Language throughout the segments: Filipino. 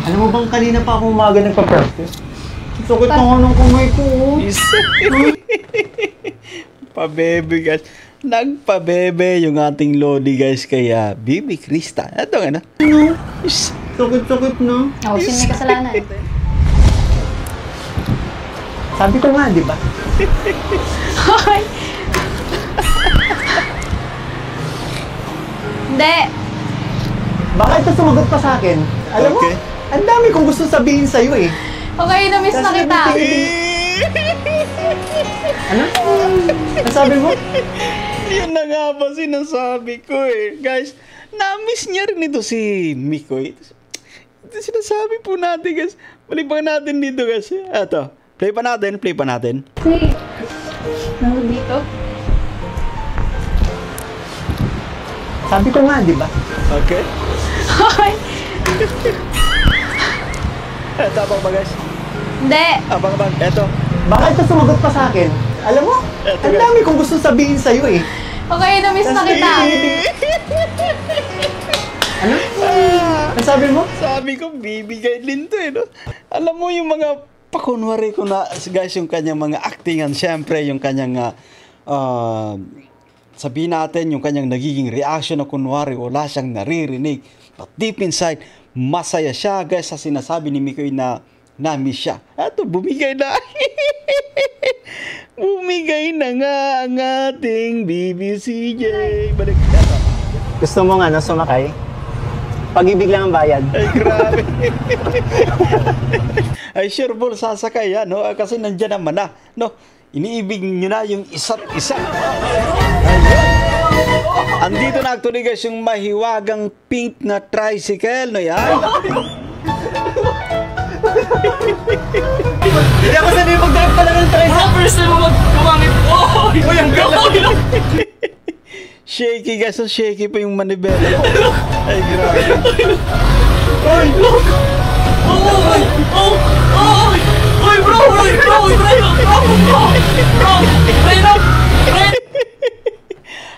Alam mo bang kanina pa ako umaga nagpa-practice? Sakit na nga ng kamay ko. Pabebe guys. Nagpabebe yung ating Lodi guys kaya Bibi Krista. Ito nga na. Sakit-sakit na. Ako, sino may kasalanan? Sabi ko nga, di ba? Hoy! Hindi! Baka ito sumagot pa sa akin. Alam mo, ang dami kong gusto sabihin sa'yo eh. Okay, na-miss na kita. Ano? Ang sabi mo? Yan na nga ba sinasabi ko eh. Guys, na-miss niya rin ito si Mikoy. Ito sinasabi po natin guys. Balik pa natin dito guys. Ito. Play pa natin. Wait. Nandun dito? Sabi ko nga, di ba? Okay. Hoy! Ito abang ba guys? Hindi! Abang. Ito. Baka ito sumagot pa sa akin. Alam mo, ang dami kong gusto sabihin sa'yo eh. Okay, na-miss na kita. Ano? Ang sabi mo? Sabi ko, bibigay din to eh. No? Alam mo yung mga pakunwari ko na guys, yung kanyang mga actingan, syempre yung kanyang sabihin natin, yung kanyang nagiging reaction na kunwari wala siyang naririnig. But deep inside, masaya siya guys sa sinasabi ni Mikoy na na-miss siya. Eto, bumigay na. Bumigay na nga ang ating BBCJ. Balik ka na. Gusto mo nga na sumakay? Pag-ibig lang ang bayad. Ay, grabe. Ay, sure ball, sasakay yan, no? Kasi nandiyan naman na, no? Iniibig nyo na yung isa't isa. Andito na actually guys yung mahiwagang pink na tricycle, no yan? Hindi ako sanay mag-drive pala ng tricycle. Bro, first time mo gumamit. Uy, ang gawin. Shaky guys, so shaky pa yung manibela. Ay, grabe. Uy, bro,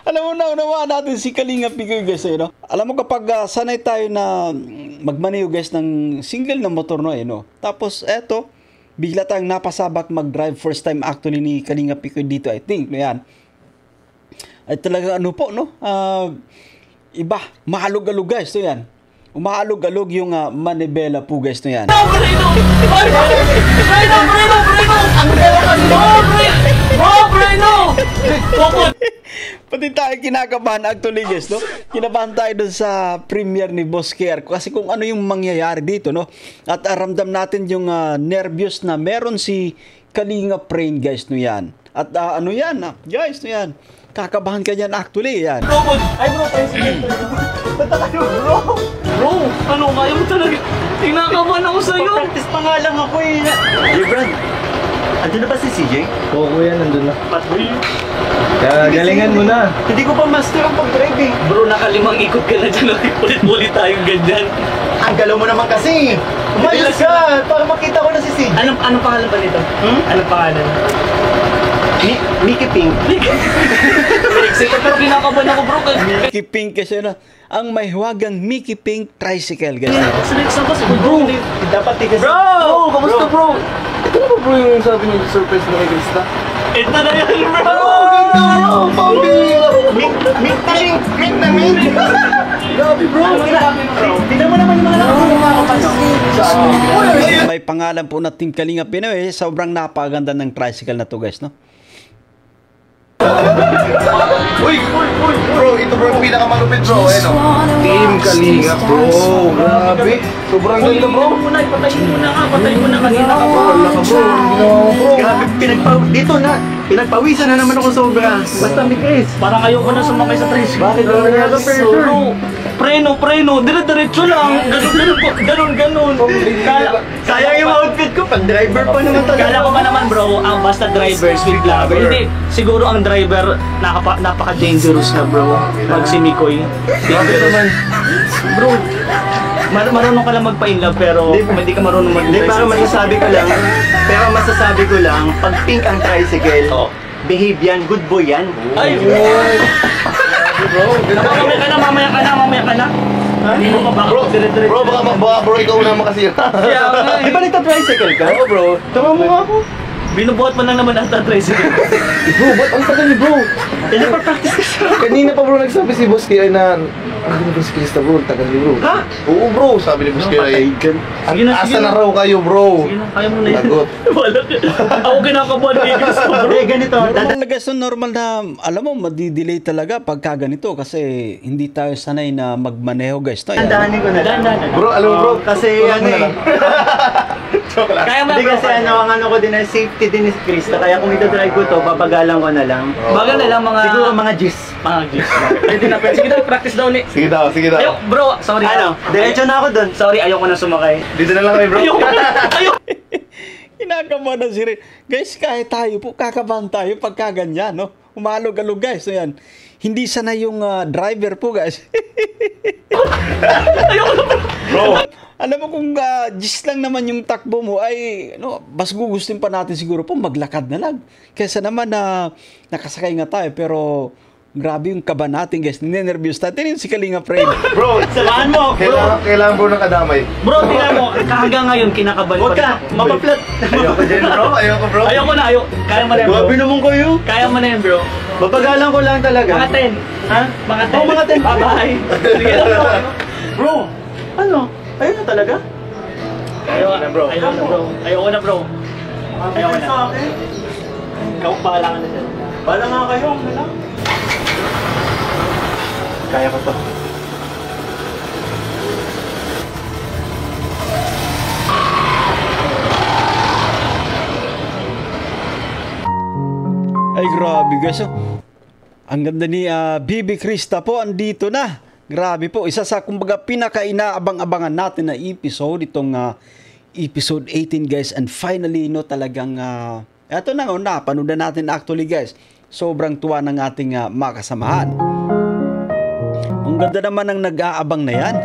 Alam mo na, unawaan natin si Kalinga Picoy guys, no? Alam mo kapag sanay tayo na magmaneho guys ng single na motor, no, no? Tapos eto, bigla tayong napasabak mag-drive first time actually ni Kalinga Picoy dito, I think, no yan. Ay talaga ano po, no? Iba, mahalog-alog guys, no yan. Umaalog-alog yung manibela po guys, no yan. Pati tayo kinakabahan actually guys, no? Kinabahan tayo dun sa premiere ni Boss Care kasi kung ano yung mangyayari dito, no? At ramdam natin yung nervyos na meron si Kalinga Prain guys, no yan. At ano yan, guys, no yan. Kakabahan ka dyan actually, yan. Ay bro, tricycle. Ba't tayo bro? Bro, ano, kaya mo talaga. Tinakabahan ako sa'yo. Practice pa nga lang ako eh. Hey Brad, andun na ba si CJ? Oo kuya, nandun na. Patoy. Galingan mo na. Hindi ko pa master ang pag-drive eh. Bro, nakalimang ikot ka na dyan. Ulit-ulit tayong ganyan. Ang galaw mo naman kasi. Umayos ka para makita ko na si CJ. Anong pangalan ba nito? Anong pangalan? Mickey Pink. Excited pero kinakabahan ako bro. Mickey Pink kasi na ang mahiwagang Mickey Pink tricycle guys. Sa next ako, bro. Dapat tigas. Bro! Kamusta bro? Ito na ba bro yung sabi niyo surprise mo kay Krista? Ito na yan bro! Oh, pambira! Mink na mink. Grabe bro! Tignan mo naman yung mga nakakapansin. May pangalan po na Team Kalinga Pinoy. Sobrang napakaganda ng tricycle na to guys, no? Uy! Bro, ito bro yung pinakamalupit bro. Ano? Team Kalinga bro. Grabe. Sobrang ganda bro. Patay mo na kanina ka bro. Wala ka bro. Grabe, dito na. Pinagpawisan na naman ako sobra. Basta Chris. Parang ayoko na sumakay sa tricycle. Bakit bro? Bro, preno, dire-diretso lang. Ganon. Sayang yung outfit ko. Pag driver pa naman talaga. Kala ko ba naman bro, ang basta drivers with vlogger. Hindi, siguro ang driver napaka-dangerous na bro. Pag si Mikoy. Dangerous. Bro, marunong ka lang magpa-inlove pero hindi ka marunong Hindi, mag-drive. pero masasabi ko lang, pag pink ang tricycle, behave yan, good boy yan. Ay! Bro, Mamaya ka na. Hindi mo pa Bro, baka ikaw naman kasi. Kaya nga Di ba nagta-tricycle ka? Oo, bro. Tama mo nga ako. Binubuhat mo lang naman ata tricycle. Bro, ba't ang tagal ni bro? Nagpa-practice ka siya. Kanina pa bro nagsabi si Boss Kaya na ang ganda si Krista bro, ang tagal ni bro. Ha? Oo bro, sabi ni Boss Kaya. Sige na, Asa na raw kayo bro? Sige na, kaya mo na yan. Lagot. Wala ka. Ako kinakabuhan kay Gusto bro. Eh, ganito. Normal na guys, normal na, alam mo, madidelay talaga pagka ganito kasi hindi tayo sanay na magmaneho guys. No? Dandahanin ko na lang. Dandan. Bro, alam mo bro, Kasi tulad ano mo na eh. lang. Joke lang. Kaya mo na Hindi bro. kasi ang ano ko din na safety din ni Krista. Kaya kung ito-drive ko to, papagalan ko na lang. Baga na lang mga... Siguro mga G's. Mga G's. Pwede na, pwede. Sige daw, practice daw ulit. Sige daw, sige daw. Ayo, bro, sorry. Ano? Diretso na ako dun. Sorry, ayoko na sumakay. Dito na lang kami bro. Ayoko na. Ayoko. Kinakabahan na si Ray. Guys, kahit tayo po, kakabahan tayo pagka ganyan, no? Umalog-alog guys. So yan. Hindi sana yung driver po guys. Bro, Alam mo kung just lang naman yung takbo mo ay no, mas gugustuhin pa natin siguro po maglakad na lang. Kaysa naman na nakasakay nga tayo pero grabe yung kaba natin guys. Ninenervyos tayo. Tingnan si Kalinga Fred. bro, Samahan mo, bro. kailangan bro ng kadamay. Bro, tingnan mo, hanggang ngayon kinakabahan Huwag ka, mapaplat. Ayoko dyan bro, ayoko bro. Ayoko na, ayoko. Kaya mo na yan, bro. Grabe naman kayo. Kaya mo na yan, bro. Papagalan ko lang talaga. Mga 10. Ha? Mga 10. Oo, mga 10. Bye-bye. Sige na, bro. Bro, ano? Ayun na talaga? Ayoko na, bro. Ayoko na, bro. Ayoko na, bro. Ayoko na. Sa akin. Ikaw, bahala ka na dyan. Bala nga kayo, ano lang. Kaya ko to. Ay grabe guys. Oh. Ang ganda ni Bibi Krista po andito na. Grabe po. Isa sa kumbaga pinaka-inaabang-abangan natin na episode. Itong episode 18 guys. And finally no talagang eto na oh, napanood na natin actually guys. Sobrang tuwa ng ating makasamahan. Ang ganda naman ng nag-aabang na yan.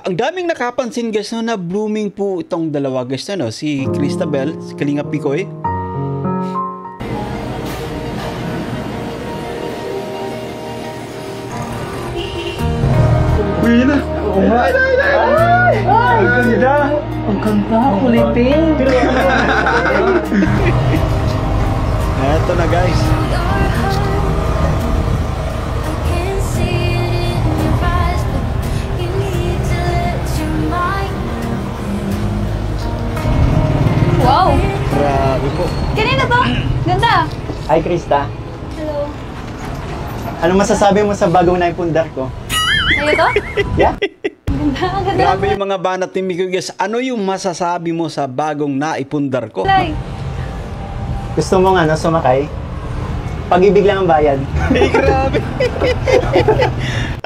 Ang daming nakapansin guys no, na blooming po itong dalawa guys no, si Cristabel, si Kalinga Picoy. Uy, na. Oo nga. Ang ganda. Ang ganda, kulay pink. Eto na guys. Wow! Grabe po. Kanina to? Ganda! Hi, Krista. Hello. Ano masasabi mo sa bagong naipundar ko? Sa'yo to? Yeah? Ganda, ang ganda Grabe yung mga banat ni Miko guys. Ano yung masasabi mo sa bagong naipundar ko? Kulay. Gusto mo nga, no, sumakay? Pag-ibig lang ang bayad. Ay, grabe.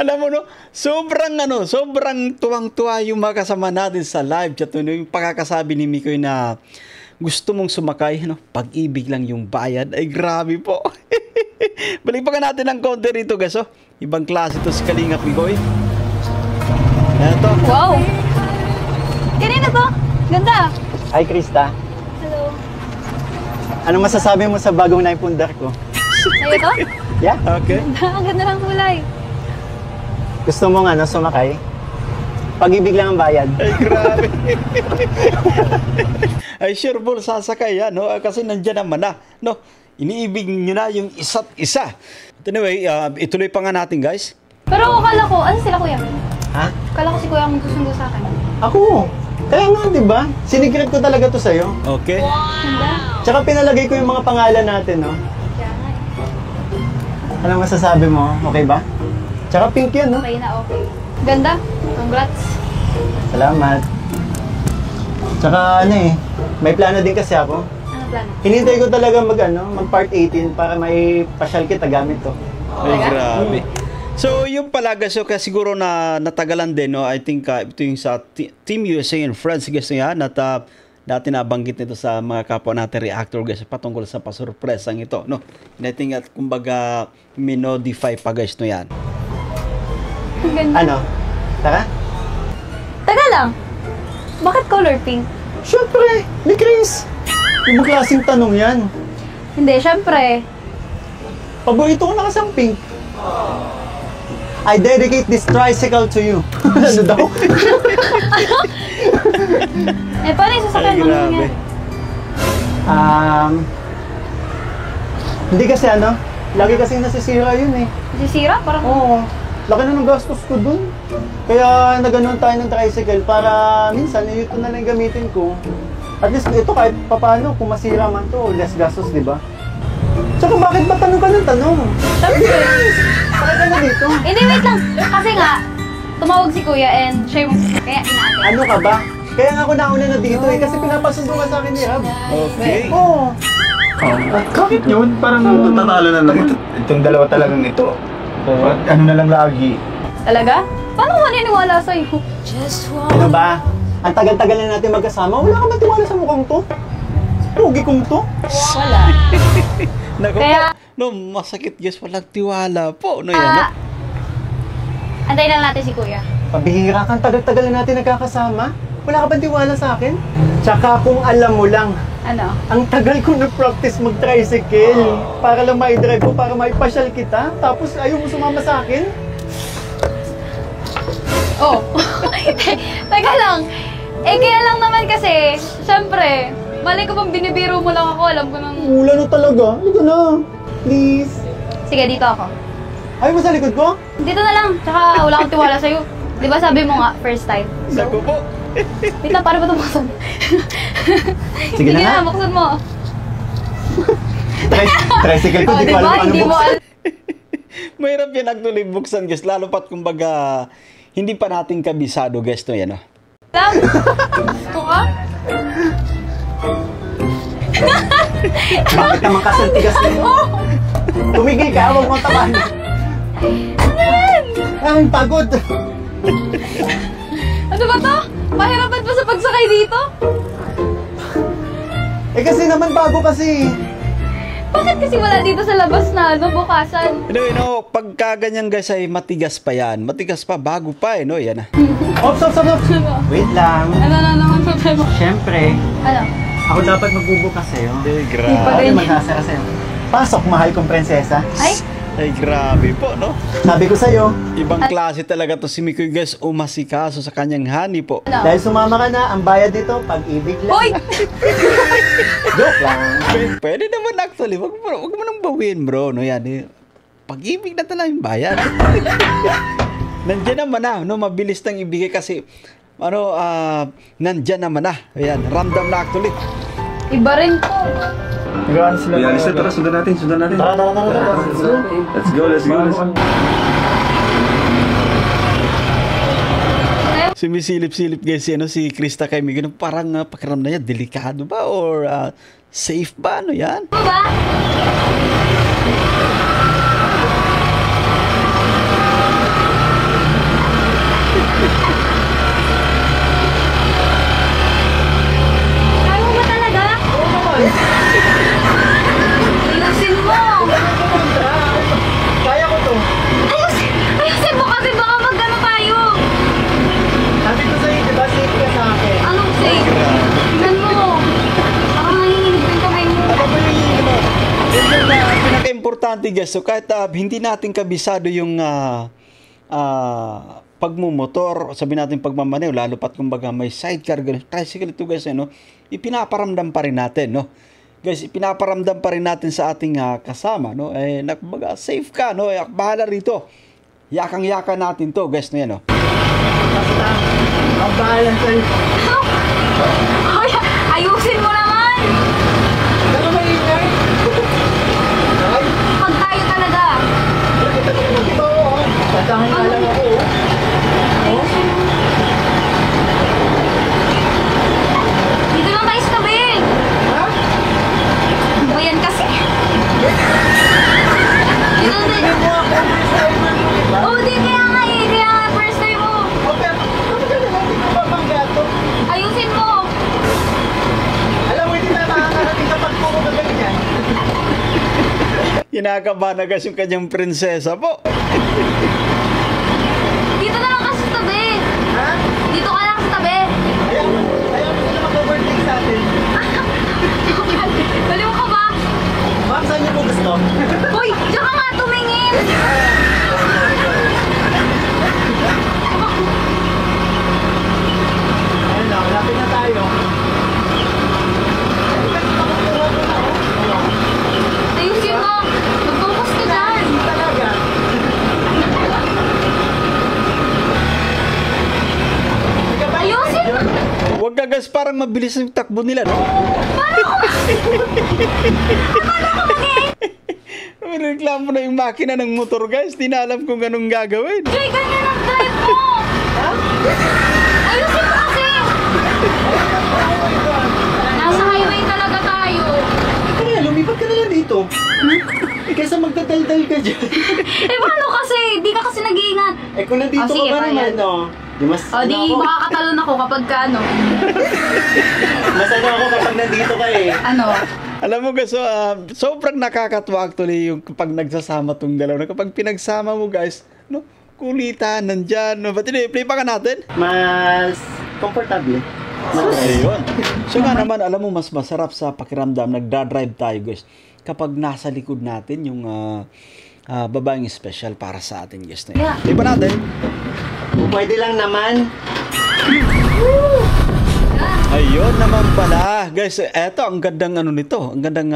Alam mo no, sobrang tuwang-tuwa yung mga kasama natin sa live chat. No? Yung pagkakasabi ni Mikoy na gusto mong sumakay, no? Pag-ibig lang yung bayad. Ay, grabe po. Balipakan natin ang konti rito, guys. Oh. Ibang klase to si Kalinga Mikoy. Eto. Wow! Kanina to? Ganda! Hi, Krista. Hello. Ano masasabi mo sa bagong naipundar ko? Sa'yo to? Yeah? Okay. Ganda, ang ganda ng kulay. Gusto mo nga, no, sumakay? Pag-ibig lang ang bayad. Ay, grabe. Ay, sure ball, sasakay yan, no? Kasi nandyan naman na, no? Iniibig nyo na yung isa't isa. Anyway, ituloy pa nga natin, guys. Pero akala ko, ano sila kuya? Ha? Akala ko si kuya ang magsusundo sa akin. Ako? Kaya nga, di ba? Sinigret ko talaga to sa'yo. Okay. Ganda. Tsaka pinalagay ko yung mga pangalan natin, no? Kaya nga eh. Ano masasabi mo? Okay ba? Tsaka pink yun, no? Okay na okay. Ganda. Congrats. Salamat. Tsaka ano eh, may plano din kasi ako. Ano plano? Hinintay ko talaga mag part 18 para may pasyal kita gamit to. Ay, Talaga? grabe. So, yung pala guys, so, kaya siguro na natagalan din, no? I think ito yung sa Team USA and Friends guys na yan, at dati nabanggit nito sa mga kapwa natin reactor guys, patungkol sa pasurpresang ito, no? And I think at kumbaga, minodify pa guys, no yan. Ang ganda. Ano? Tara? Taga lang. Bakit color pink? Siyempre, ni Chris! Ibang klaseng tanong yan. Hindi, syempre. Paborito ko na kasi ang pink. I dedicate this tricycle to you. Ano daw? Eh, paano yung sasakyan mo nangyari? Hindi kasi ano, lagi kasi nasisira yun eh. Sisira? Parang... Oo. Laki na ng gastos ko dun. Kaya naganoon tayo ng tricycle para minsan ito na lang gamitin ko. At least ito kahit papano, kung masira man to, less gastos, di ba? Tsaka bakit ba tanong ka ng tanong? Syempre. Bakit ka na dito? Hindi, wait lang. Kasi nga, tumawag si kuya and siya yung kaya inaantay. Ano ka ba? Kaya nga ako nauna na dito eh, kasi pinapasundo ka sa akin ni Rab. Okay. Oo. Bakit yun? Parang tatalo na lang. Itong dalawa talagang ito. Ano na lang lagi. Talaga? Paano ko naniniwala sa'yo? Ano ba? Ang tagal-tagal na natin magkasama, wala ka ba tiwala sa mukhang to? Pugi kong to? Wala. Naku Kaya- po, no, masakit guys, walang tiwala po. No, yan, no? Antayin lang natin si kuya. Pabihira kang tagal-tagal na natin nagkakasama. Wala ka bang tiwala sa akin? Tsaka kung alam mo lang, Ano? ang tagal ko nag-practice mag-tricycle para lang ma-drive ko, para maipasyal kita. Tapos ayaw mo sumama sa akin? Oh. Teka lang. Eh, kaya lang naman kasi, syempre, mali ko pang binibiro mo lang ako. Alam ko nang... Mula na talaga. Halika na. Please. Sige, dito ako. Ayaw mo sa likod ko? Dito na lang. Tsaka wala akong tiwala sa'yo. Di ba sabi mo nga, first time? Naku po. Wait lang, paano ba ito buksan? Sige na nga. buksan mo. Tricycle ko, Oh, di di ko alam ba? paano Hindi mo buksan. alam. Mahirap yan actually buksan guys, lalo pat kumbaga hindi pa natin kabisado guys to yan. Gusto ka? Bakit naman kasi ang tigas na yun? Tumigil ka, huwag mong tabahan. Ay, pagod. Ano ba to? Mahirapan pa sa pagsakay dito? Eh kasi naman bago kasi. Bakit kasi wala dito sa labas na bukasan? Pagka ganyan guys ay matigas pa yan. Matigas pa, bago pa no, yan ah. Ops. Wait lang. Ano naman sabi mo? Siyempre, Ano? ako dapat magbubukas sa'yo. Ay, Di pa ganyan. magsasara sa'yo. Pasok, mahal kong prinsesa. Ay, grabe po, no? Sabi ko sa'yo, ibang klase talaga to si Mikoy guys, umasikaso sa kanyang honey po. Ano? Dahil sumama ka na, ang bayad dito, pag-ibig lang. Hoy! Joke lang. Pwede naman actually, wag mo nang bawin bro, no yan. Pag-ibig na talaga yung bayad. Nandiyan naman na, no, mabilis nang ibigay kasi, nandyan naman na. Ayan, ramdam na actually. Iba rin to. Nagawa sila. Yan, tara, sundan natin. Tara. Let's go. Sumisilip-silip guys si Krista kay Miguel. Parang pakiramdam niya, delikado ba? Or safe ba? Ano yan? Ano ba? Kaya mo ba talaga? Ayusin mo! Kaya ko to. Ayusin mo kasi baka mag-ano tayo! Sabi ko sa'yo, di ba safe ka sa akin? Anong safe? Tingnan mo! Baka nanginginig yung kamay mo. Yun na pinaka-importante guys. So kahit hindi natin kabisado yung pagmumotor, sabi natin pagmamaneho, lalo pat kumbaga may sidecar, tricycle ito guys, no? Ipinaparamdam pa rin natin, no? Guys, ipinaparamdam pa rin natin sa ating kasama, no? Eh, kumbaga, safe ka, no? Bahala rito. Yakang-yaka natin to, guys, no yan, no? Basta, ang bahala sa'yo. Ay, ayusin mo naman! Ano ba ingay? Pag tayo talaga! Tatahan nga lang ako, Dito lang tayo sa tabi! Ano ba yan kasi? Dito lang tayo. Oh, di kaya nga eh. Kaya nga first time mo. Ayusin mo. Alam mo, hindi na nakakarating sa pagpuko na ganyan. Kinakabahan na guys yung kanyang prinsesa po. Dito na lang kasi sa tabi. Ha? Dito ka lang sa tabi. Ayaw mo sila mag-overtake sa atin. Baliw ka ba? Ha? gusto. Uy, diyan ka nga tumingin! Ayun na, malapit na tayo. Ayusin mo! Mag-focus ka dyan! Talaga. Ayusin mo! Huwag ka guys, parang mabilis yung takbo nila, no? Reklamo na yung makina ng motor guys, di na alam kung anong gagawin. Joy, ganyan ang drive mo! Ayusin mo kasi! Nasa highway talaga tayo. Kaya, lumipat ka na lang dito. Kaysa magdadaldal ka dyan. Eh paano kasi? Di ka kasi nag-iingat. Eh kung nandito Oh, sige, ka pa naman, bayad. no? Di mas, O di makakatalon ako kapag ka ano. mas ano ako kapag nandito ka eh. Ano? Alam mo guys, sobrang nakakatuwa actually yung kapag nagsasama tong dalawa. Kapag pinagsama mo guys, no, kulitan, nandyan, no? Ba't play pa ka natin? Mas komportable. Ayun. So nga naman, alam mo, mas masarap sa pakiramdam, nagdadrive tayo guys, kapag nasa likod natin yung babaeng special para sa atin guys. Yeah. Play pa natin? Pwede lang naman. Ayun naman pala. Guys, eto, ang gandang ano nito. Ang gandang,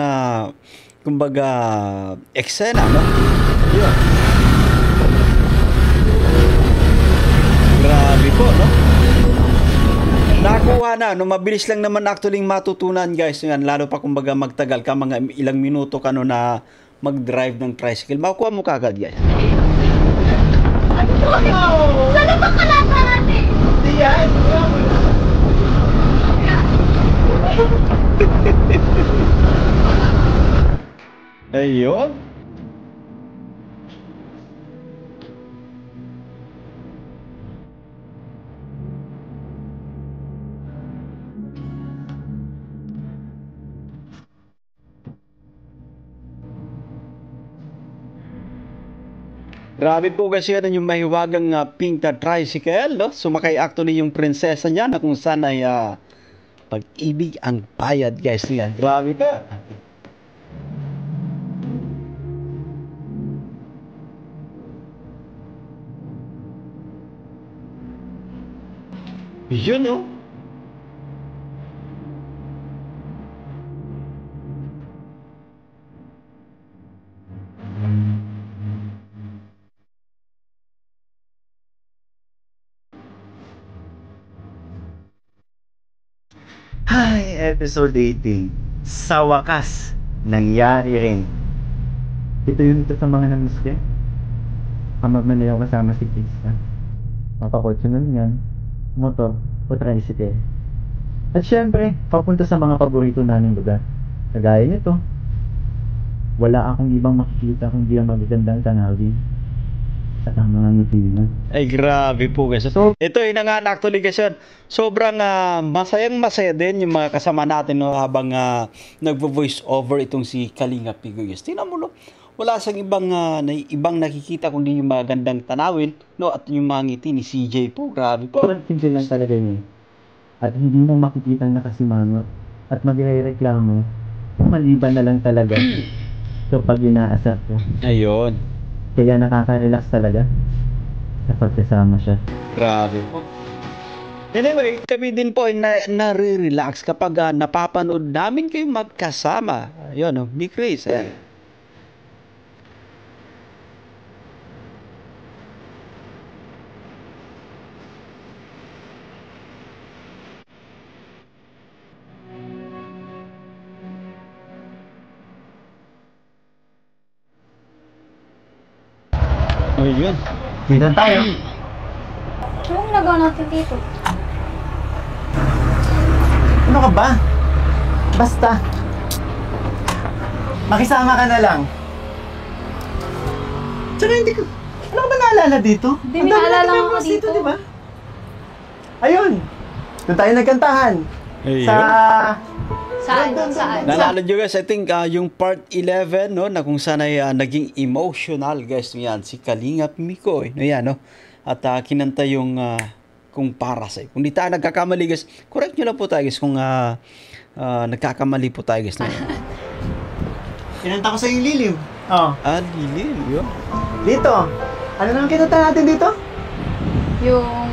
kumbaga, eksena, no? Ayun. Grabe po, no? Nakuha na, no? Mabilis lang naman actually matutunan, guys. Yan, lalo pa kumbaga magtagal ka, mga ilang minuto ka, no, na mag-drive ng tricycle. Makuha mo kagad, guys. Sana ba kalata natin? Ayun. Grabe po kasi yan yung mahiwagang pink na tricycle, no? Sumakay actually yung prinsesa niya na kung saan ay pag-ibig ang bayad, guys. Yan. Grabe ka. Yun, no? Hi, episode 18. Sa wakas, nangyari rin. Ito yun ito sa mga namiske. Amag na niyo kasama si Krista. Mapakotse na yan. Motor o tricycle. At syempre, papunta sa mga paborito naming lugar. Kagaya nito. Wala akong ibang makikita kundi ang magagandang tanawin. At ang mga ngitinan. Ay, grabe po guys. So, ito yung nga actually guys yun. Sobrang masayang masaya din yung mga kasama natin, no, habang nagvo-voice over itong si Kalinga Pigo guys. Tingnan mo, no? Wala sang ibang nakikita kundi yung mga gandang tanawin, no, at yung mga ngiti ni CJ po. Grabe po. Simple lang talaga yun. At hindi mo makikita na kasimangot. At magre-reklamo. Maliban na lang talaga. So pag inaasar ko. Ayun. Kaya nakaka-relax talaga kapag kasama siya. Grabe po. Anyway, kami din po ay nare-relax kapag napapanood namin kayo magkasama. Ayun, no? Big Chris. Ayan. Ayun. Dito tayo. Anong ginagawa natin dito? Ano ka ba? Basta. Makisama ka na lang. Tsaka hindi ko... Ano ka ba naalala dito? Hindi, Ang may dami naalala nating ako memories dito. di ba? Ayun. Doon tayo nagkantahan. Ayun. Saan? Saan? Naalala nyo guys, I think yung part 11, no, na kung saan ay naging emotional guys, yan, si Kalingap Mikoy, no, yan, no, at kinanta yung kung para sa'yo. Kung di tayo nagkakamali guys, correct nyo lang po tayo guys kung nagkakamali po tayo guys. No? Kinanta ko sa yung lilim. Oh. Ah, lilim. Yun. Dito. Ano naman kinanta natin dito? Yung...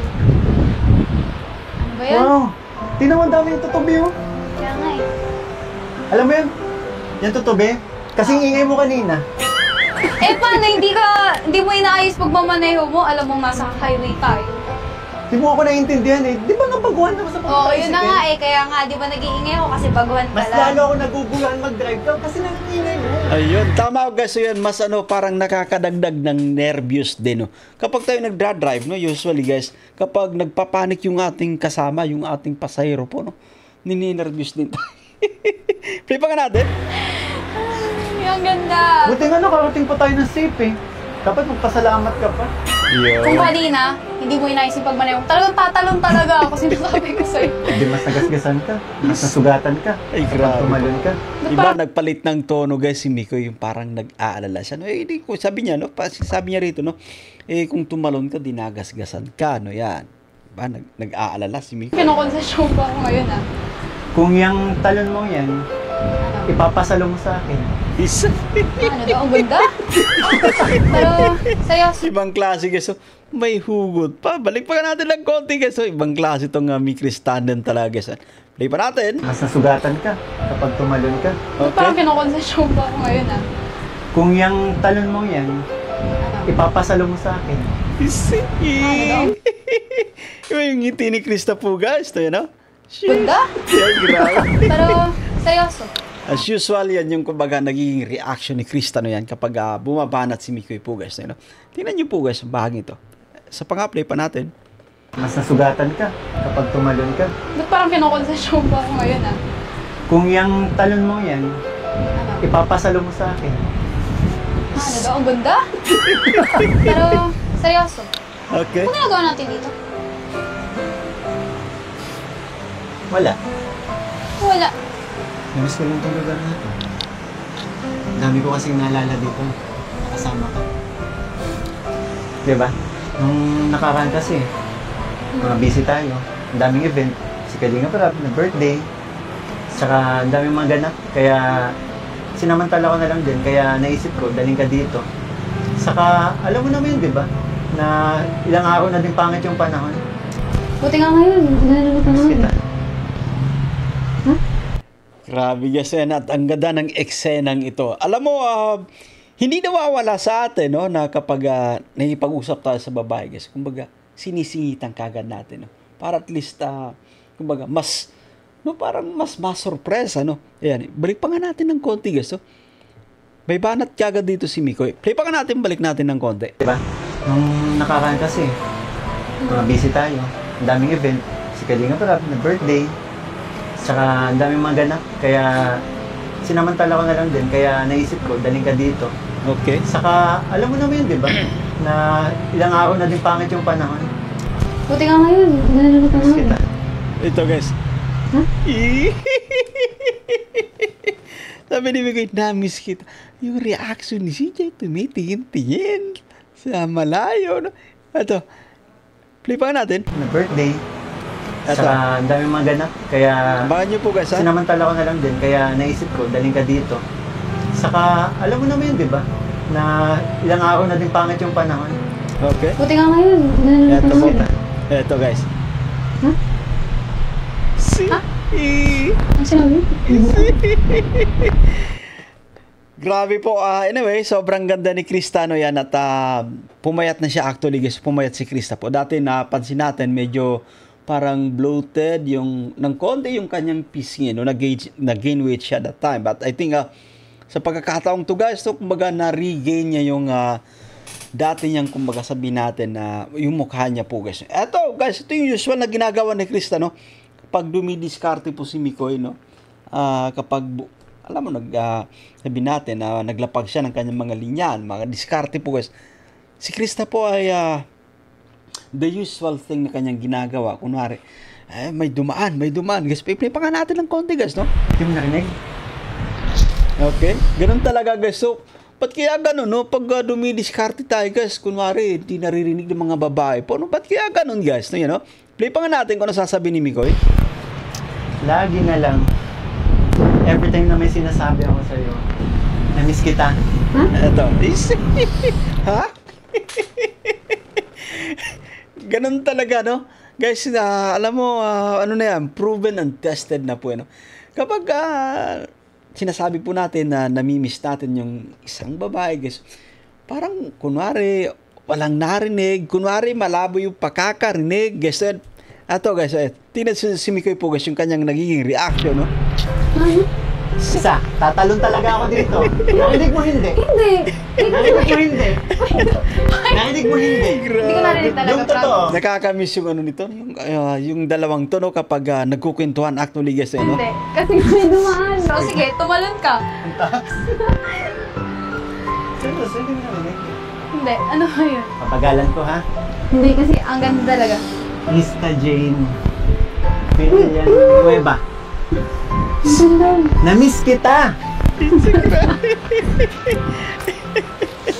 Ano ba yun? Wow. Tingnan mo, ang dami yung tutubi oh. Kaya nga eh. Alam mo yun? Yung tutubi? Kasing ingay mo kanina. Eh, paano? Hindi mo inaayos pagmamaneho mo? Alam mong nasa highway tayo. Di mo ako naiintindihan eh. Di ba nabaguhan naman sa Oo, yun na nga eh. Kaya nga, di ba nag-iingay ako kasi baguhan ka Mas lang. lalo ako naguguluhan mag-drive ka kasi nangingay mo. Ayun, tama guys, so yun, mas parang nakakadagdag ng nervyos din, no? Kapag tayo nagdra-drive, no, usually guys, kapag nagpapanik yung ating kasama, yung ating pasahero po, no, nininervyos din tayo. Play pa nga natin. Ay, ang ganda. Buti nga nakarating pa tayo ng safe eh. Dapat magpasalamat ka pa. Kung kanina, hindi mo inaayos yung pagmaneho. Talagang tatalon talaga ako, sinasabi ko sa'yo. Hindi mas nagasgasan ka, mas nasugatan ka, Ay, kapag grabe. tumalon ka. Iba, nagpalit ng tono guys si Miko, yung parang nag-aalala siya. No? Hindi ko, sabi niya, no? Sabi niya rito, no? Kung tumalon ka, dinagasgasan ka, no? Yan. Diba? Nag-aalala si Miko. Kinokonsesyon ba ako ngayon ah? Kung yung talon mo yan, ipapasalo mo sa akin. Isa. Ano daw, ang ganda? Pero, sa'yo, Ibang klase guys. So, may hugot pa. Balik pa natin ng konti guys. So, ibang klase itong Mikris Tandem talaga guys. Play pa natin. Mas nasugatan ka kapag tumalon ka. parang kinokonsesyon ba ako ngayon ah? Kung yung talon mo yan, ipapasalo mo sa akin. Isa. Ano Yung ngiti ni Krista po guys. Ito yun, no? Ganda? Yan, grabe. Pero, seryoso. As usual, yan yung kumbaga naging reaction ni Krista no yan kapag bumabanat si Mikoy po guys. No? Tingnan nyo po guys ang bahagi ito. Sa pang-play pa natin. Mas nasugatan ka kapag tumalon ka. Ba't parang kinokonsesyon ba ako ngayon ah? Kung yung talon mo yan, ipapasalo mo sa akin. Ano daw, ang ganda? Pero, seryoso. Okay. Ano ginagawa natin dito? Wala. Wala. Namiss ko lang itong lugar natin. Ang dami ko kasing naalala dito. Kasama ka. Diba? Nung nakaraan kasi, mga busy tayo. Ang daming event. Si Kalinga Prab na birthday. Saka ang daming mga ganap. Kaya sinamantala ko na lang din. Kaya naisip ko, daling ka dito. Saka alam mo naman yun, diba? Na ilang araw na din pangit yung panahon. Buti nga ngayon, naluluto Miss kita. Grabe guys yan at ang ganda ng eksenang ito. Alam mo, hindi nawawala sa atin no, na kapag nakipag-usap tayo sa babae guys, kumbaga sinisingitan kagad natin. No? Para at least, kumbaga, mas, no, parang mas masurpresa. No? Ayan, balik pa nga natin ng konti guys. No? May banat kagad dito si Mikoy. Play pa nga natin, balik natin ng konti. Diba? Nung nakaraan kasi, mga busy tayo. Ang daming event. Si Kalinga Prab na birthday. Saka ang daming mga ganap. Kaya sinamantala ko na lang din. Kaya naisip ko, daling ka dito. Okay. Saka alam mo naman yun, di ba? Na ilang araw na din pangit yung panahon. Buti nga ngayon, naluluto Miss kita. Ito guys. Sabi ni Mikoy, na-miss kita. Yung reaction ni CJ, tumitingin-tingin sa malayo. No? Ito. Play pa nga natin. Na birthday. Eto. Saka ang daming mga ganap. Kaya Abangan nyo po guys ha. sinamantala ko na lang din. Kaya naisip ko, daling ka dito. Saka alam mo naman yun, di ba? Na ilang araw na din pangit yung panahon. Okay. Buti nga ngayon, Eto naluluto po. Eto guys. Huh? Si. Ang sinabi? Grabe po. Anyway, sobrang ganda ni Krista no yan at pumayat na siya actually guys. Pumayat si Krista po. Dati napansin natin medyo parang bloated yung ng konti yung kanyang pisngi no, nag-gain weight siya that time. But I think sa pagkakataong to guys, so kumbaga na-regain niya yung dati niyang kumbaga sabihin natin na yung mukha niya po guys. Eto guys, ito yung usual na ginagawa ni Krista no. Pag dumidiskarte po si Mikoy no. Kapag alam mo sabi natin na naglapag siya ng kanyang mga linyan, mga diskarte po guys. Si Krista po ay the usual thing na kanyang ginagawa. Kunwari, may dumaan. Guys, play pa nga natin ng konti guys, no? Yung narinig? Okay, ganun talaga guys. So, ba't kaya ganun, no? Pag dumidiskarte tayo guys, kunwari, hindi naririnig ng mga babae po, no? Ba't kaya ganun guys, no? You know? Play pa nga natin kung ano sasabihin ni Mikoy. Lagi na lang, every time na may sinasabi ako sa'yo, Na-miss kita. Eto. Ha? Ganun talaga, no? Guys, alam mo, ano na yan, proven and tested na po, no? Kapag sinasabi po natin na namimiss natin yung isang babae, guys, parang, kunwari, walang narinig, kunwari, malabo yung pakakarinig, guys. Ato, guys, tingnan si Mikoy po, guys, yung kanyang nagiging reaction, no? Isa, tatalon talaga ako dito. Narinig mo hindi? Hindi. Narinig mo hindi? Narinig mo hindi? Hindi ko narinig talaga. Yung totoo. Nakakamiss yung ano nito, yung dalawang to, no, kapag nagkukwentuhan, actually, guys, no? Hindi. Kasi may dumaan. O sige, tumalon ka. Hindi. Ano ba yun? Papagalan ko, ha? Hindi kasi ang ganda talaga. Mr. Jane. Pinilyan Nueva. Na-miss kita!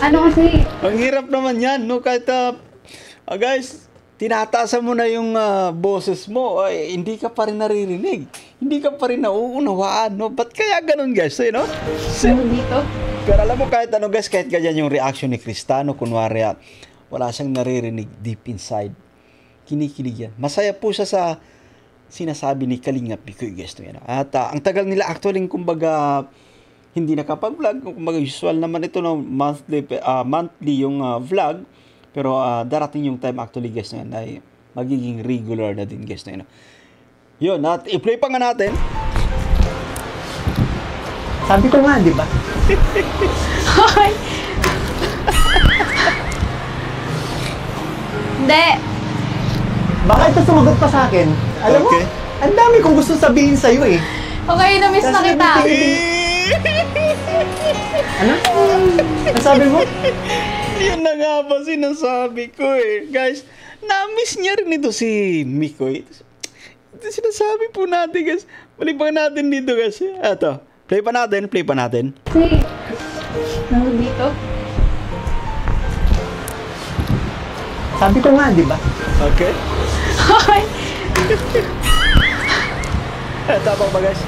Ano kasi? Ang hirap naman yan, no? Kahit, guys, tinataasan mo na yung boses mo, hindi ka pa rin naririnig. Hindi ka pa rin nauunawaan, no? Ba't kaya ganun, guys, no? Ano dito? Pero alam mo, kahit ano, guys, kahit ganyan yung reaction ni Cristano, kunwari, wala siyang naririnig deep inside. Kinikilig yan. Masaya po siya sa sinasabi ni Kalinga Picoy, guys, no? Yan. At ang tagal nila actually, kumbaga, hindi nakapag-vlog. Kumbaga, usual naman ito, no? Monthly yung vlog. Pero darating yung time actually, guys, no? Yan, ay magiging regular na din, guys, no? Yan. Yun, at i-play pa nga natin. Sabi ko nga, di ba? Hoy! Hindi. Baka ito sumagot pa sa akin. Alam mo, Okay. ang dami kong gusto sabihin sa'yo eh. Okay, na-miss na Kasi kita. Ano? Ang sabi mo? Yan na nga ba sinasabi ko eh. Guys, na-miss niya rin ito si Mikoy. Ito sinasabi po natin, guys. Balik pa natin dito, guys. Eto, play pa natin. Kasi, ano dito? Sabi ko nga, di ba? Okay. Hoy! Eto, abang ba, guys?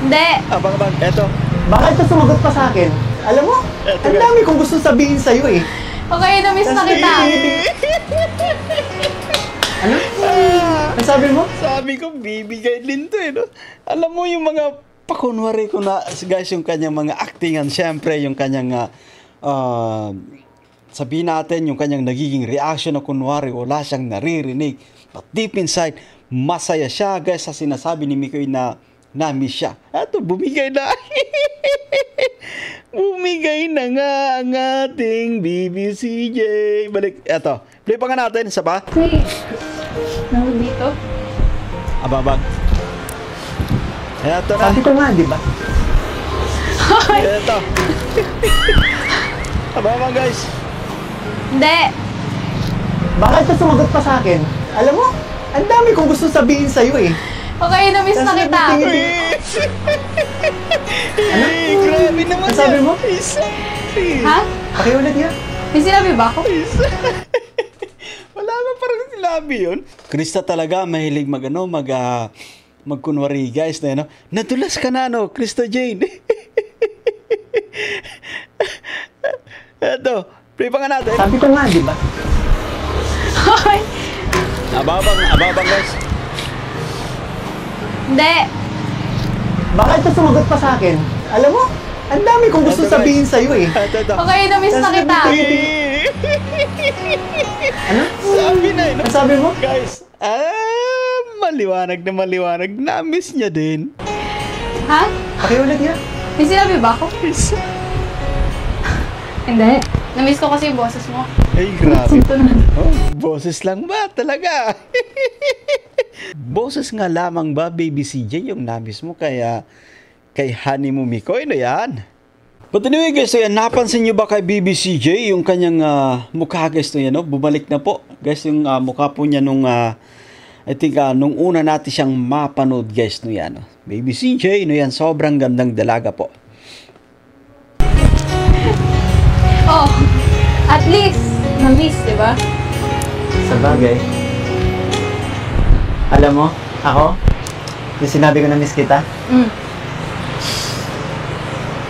Hindi. Abang. Eto. Baka ito sumagot pa sa akin. Alam mo, Eto, ang guys. dami kong gusto sabihin sa'yo eh. Okay, na-miss na kita. Ano? Ang sabi mo? Sabi ko, bibigay din to eh, no? Alam mo yung mga pakunwari ko na, guys, yung kanyang mga actingan, syempre, yung kanyang, sabihin natin, yung kanyang nagiging reaction na kunwari, wala siyang naririnig. But deep inside, masaya siya, guys, sa sinasabi ni Mikoy na na-miss siya. Eto, bumigay na. Bumigay na nga ang ating BBCJ. Balik, eto, play pa nga natin, isa pa. Kasi, ano dito? Ababag. Eto na. Sabi ko nga, di ba? Hoy! Eto. Ababag, guys. Hindi. Baka ito sumagot pa sa akin. Alam mo, ang dami kong gusto sabihin sa'yo eh. Okay, na-miss na kita. Ano? Grabe naman Ang sabi yan. mo? Isa. Ha? Pakiulit yan. May sinabi ba ako? Wala ba parang sinabi yun? Krista talaga, mahilig magkunwari, guys, na, no? Nadulas ka na, no? Krista Jane. Eto, play pa nga natin. Sabi ko nga, di ba? Hoy! Ababang, guys. Hindi. Baka ito sumagot pa sa akin. Alam mo, ang dami kong gusto Eto, guys. sabihin sa'yo eh. Eto. Okay, na-miss na kita. Ano? Sabi na, no? Ang sabi mo? Guys, maliwanag na maliwanag. Na-miss niya din. Ha? Pakiulit yan. May sinabi ba ako? Hindi. Na-miss ko kasi yung boses mo. Ay, grabe. Ito na. Oh, boses lang ba? Talaga? Boses nga lamang ba, baby CJ, yung nabis mo kay Honey mo Mikoy, no yan? But anyway, guys, so yan, napansin nyo ba kay BBCJ yung kanyang mukha, guys, no yan, no? Bumalik na po, guys, yung mukha po niya nung, I think, nung una natin siyang mapanood, guys, no yan, no? Baby CJ, no yan, sobrang gandang dalaga po. Oh, at least, na-miss, di ba? Sa bagay. Alam mo, ako, yung sinabi ko na miss kita, Mm.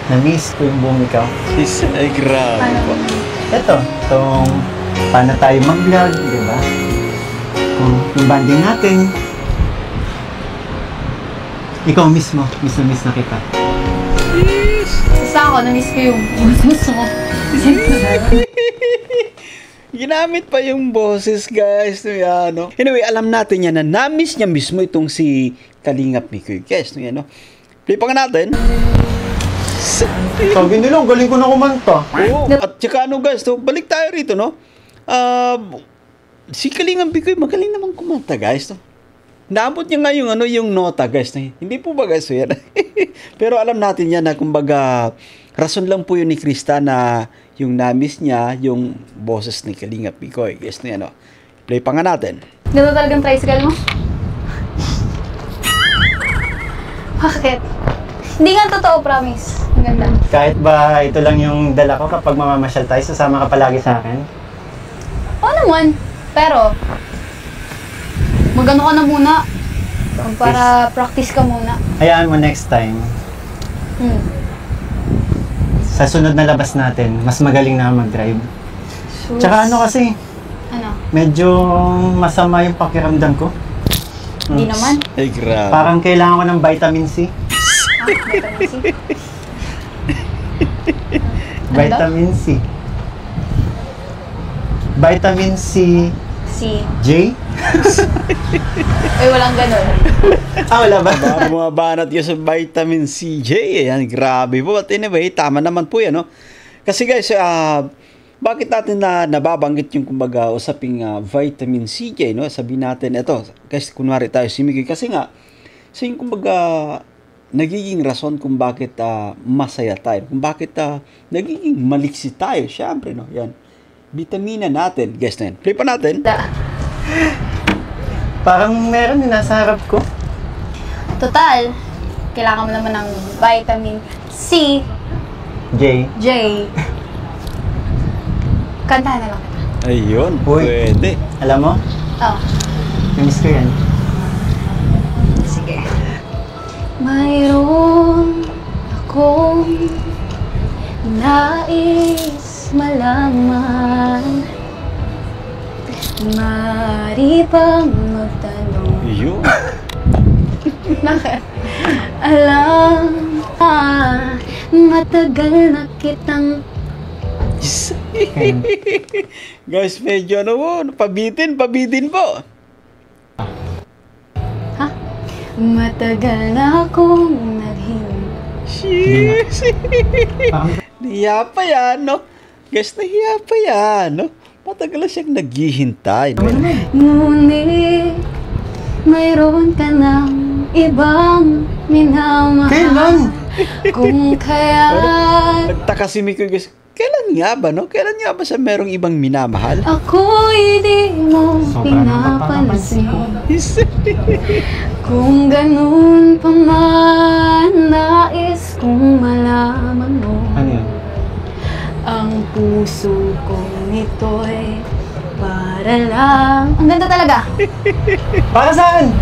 Na-miss ko yung bumikaw. Ay, grabe po. Ito, itong paano tayo mag-vlog, di ba? Kung yung banding natin. Ikaw mismo, miss na kita. Basta ako, na-miss ko yung boses mo. Ginamit pa yung boses, guys. No, yan, no? Anyway, alam natin yan na na-miss niya mismo itong si Kalingap Mikoy. Guys, no, yan, no? Play pa nga natin. Sabi nila, ang galing ko na kumanta. Oo. At saka ano, guys, no? Balik tayo rito, no? Si Kalingap Mikoy, magaling naman kumanta, guys, no? Naabot niya nga yung, ano, yung nota, guys. No? Hindi po ba, guys, so yan? Pero alam natin yan na, kumbaga, rason lang po yun ni Krista na yung na-miss niya, yung boses ni Kalingap Mikoy. Guys, no, yan, no? Play pa nga natin. Ganda talagang tricycle mo? Bakit? Hindi nga totoo, promise. Ang ganda. Kahit ba ito lang yung dala ko kapag mamamasyal tayo, sasama ka palagi sa akin? Oo naman. Pero, magano ka na muna. Para practice ka muna. Hayaan mo next time. Sa sunod na labas natin, mas magaling na mag-drive. Sus. Tsaka ano kasi, Ano? medyo masama yung pakiramdam ko. Hindi naman. Ay, grabe. Parang kailangan ko ng vitamin C. Vitamin C. Vitamin C. Vitamin C. C. J? Ay, walang ganun. Wala ba? Baka bumabanat yun sa vitamin CJ. Ayan, grabe po. But anyway, tama naman po yan, no? Kasi guys, bakit natin nababanggit yung kumbaga usaping vitamin CJ, no? Sabihin natin, ito, guys, kunwari tayo si Mikoy. Kasi nga, yung kumbaga, nagiging rason kung bakit masaya tayo. Kung bakit nagiging maliksi tayo. Siyempre, no? Yan. Vitamina natin. Guys na yan. Play pa natin. Parang meron din nasa harap ko. Total, kailangan mo naman ng vitamin C, J. J. Kantahan na lang kita. Ayun, Uy. pwede. Alam mo, Oh, miss ko yan. sige. Mayroon akong nais malaman. Mari bang magtanong? Ayun. Bakit? Alam matagal na kitang Guys, medyo pabitin po. matagal na akong naghihintay. Nahiya pa yan, no? Guys, nahiya pa yan, no? Matagal na siyang naghihintay. Ngunit mayroon ka ng ibang minamahal. Kailan? Kung kaya Nagtaka si Mikoy, guys. Kailan nga ba, no? Kailan nga ba siya merong ibang minamahal? ako'y di mo pinapansin. Kung ganun pa man, nais kong malaman mo. Ano yun? Ang puso kong ito'y para lang. Ang ganda talaga. Para saan?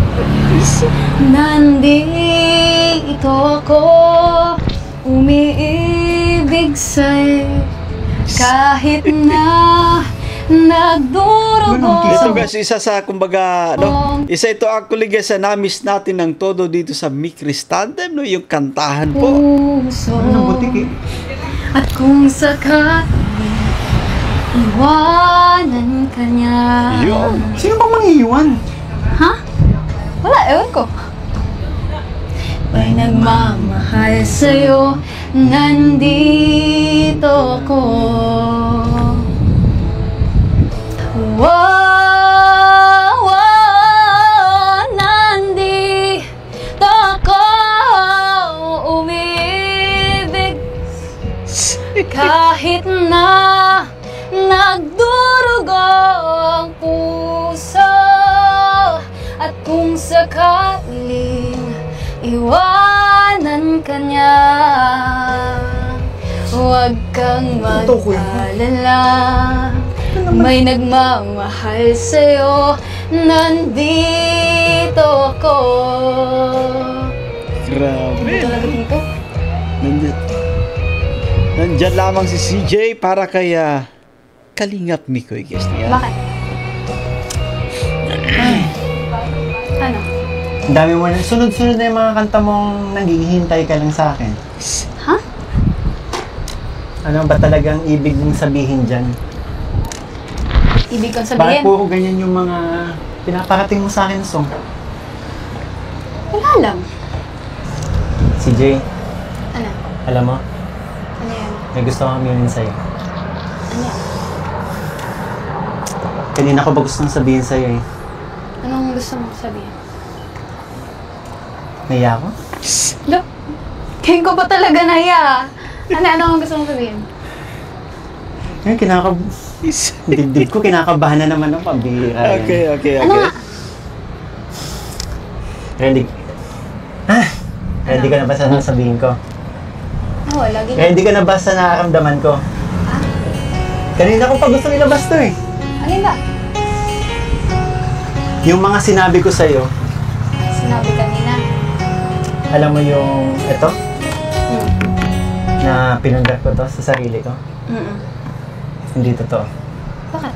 Nandito ako, umiibig sa'yo. Kahit na nagdurugo. Ito guys, isa sa kumbaga, no? Isa ito actually guys, na-miss natin ng todo dito sa Mikris Tandem, no? Yung kantahan po. Puso. Ano butik eh? At kung sakali iwanan ka niya. Yun. Sino bang mangiiwan? Ha? Wala, ewan ko. May nagmamahal sa'yo, nandito ko. Wow, nandito ako, umibig. Kahit na nagdurugo ang puso. At kung sakaling iwanan ka niya, huwag kang mag-alala. May nagmamahal sa'yo, nandito ako. Grabe. Talaga dito? Nandito. Nandyan lamang si CJ para kay Kalingap Mikoy, guys. Yan. Bakit? Ano? Ang dami mo na. Sunod-sunod na yung mga kanta mong naghihintay ka lang sa akin. Ha? Ano ba talagang ibig mong sabihin dyan? Ibig kong Bakit sabihin? puro ganyan yung mga pinaparating mo sa akin song? Wala lang. Si Jay, Ano? alam mo, Ano yan? may gusto kong aminin sa'yo. Ano yan? Kanina ko ba gustong sabihin sa'yo eh? Anong gusto mong sabihin? Naiya ako? Lo, kayo ko ba talaga naya? Ano ang gusto mong sabihin? Ngayon, dibdib ko, kinakabahan na naman ako, pambihira yan. Okay. Ano nga? Ready? Ready ka na ba sa sabihin ko? Oo, lagi na. Ready ka na ba sa nakaramdaman ko? Kanina ko pa gusto ilabas to eh. Alin ba? Yung mga sinabi ko sa'yo, Sinabi kanina. alam mo yung, eto, Hmm. na pinundar ko to sa sarili ko. Mm-mm. Hindi totoo. Bakit?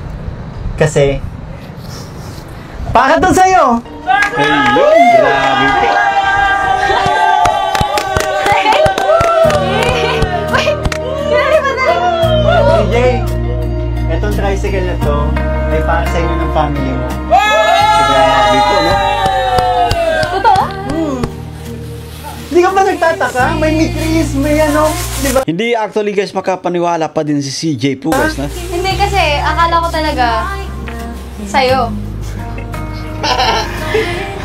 Kasi, para to sa'yo! Ayun, grabe po. Wait! Grabe ba talaga? CJ, etong tricycle na to, ay para sa inyo ng family mo. Grabe po, no? Totoo? Hindi ka ba nagtataka? May mitris, may ano, di ba? Hindi actually guys makapaniwala pa din si CJ po guys, no? Hindi kasi, akala ko talaga sa'yo.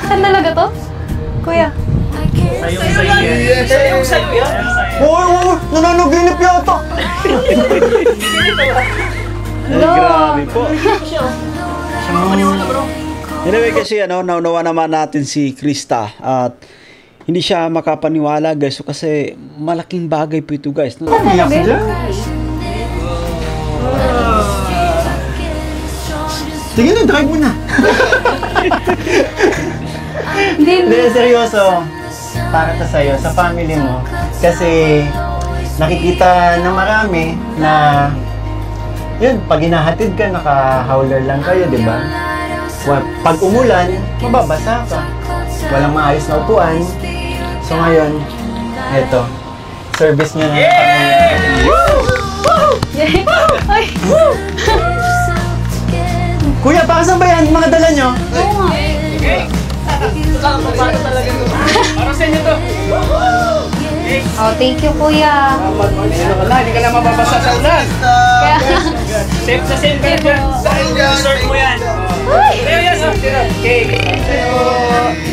Saan talaga to? Kuya. Sa'yo yan. Oo, nananaginip yata! Ay, grabe po. Anyway kasi naunawa naman natin si Krista at hindi siya makapaniwala guys kasi malaking bagay po ito guys, no? Iyak ka dyan? Sige na, drive mo na! Hindi, seryoso. Para to sa'yo, sa family mo. Kasi nakikita ng marami na yun, pag hinahatid ka, naka-howler lang kayo, di ba? Pag umulan, mababasa ka. Walang maayos na upuan. So ngayon, eto, service nyo na ng Yay! Ay! Kuya, saan ba yan? Mga dala nyo? Oo nga. Para sa inyo to. Oh, thank you, kuya. Hindi ka na mababasa sa ulan. Kaya, Safe na safe ka dyan. Deserve mo yan. Pero yan, cake.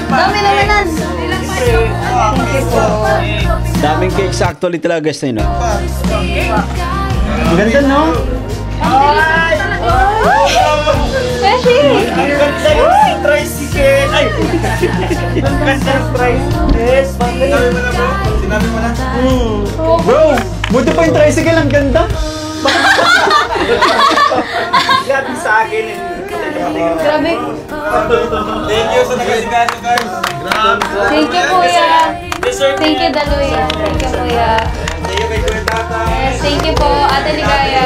dami naman. Thank you po. Daming cakes actually talaga guys na yun, no? Ang ganda, no? Beshi! Ang ganda yung tricycle. Ay! Ang ganda yung tricycle. Sinabi mo na. Bro, buti pa yung tricycle, ang ganda. Gabi sa akin. Grabe. Thank you sa nagasigaso, guys. Thank you, kuya. Deserve Thank you, Daluya. Thank you, kuya. Thank you kay Kuya Tata. Yes, thank you po, Ate Ligaya.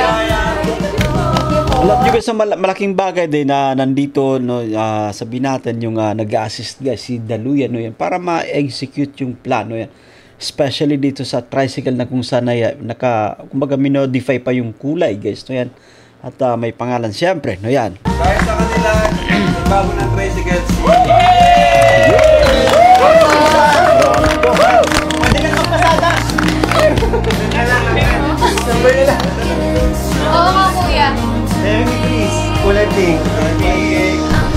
Alam nyo guys, malaking bagay din na nandito, no, sabihin natin yung nag-assist guys, si Daluya, no, yan, para ma-execute yung plano yan. Especially dito sa tricycle na kung saan kumbaga minodify pa yung kulay guys, no, yan. At may pangalan siyempre, no, yan. Kahit sa kanila, bago ng tricycle, Pwede ka magpasada. Oo nga, kuya. Merry please. Kulay pink.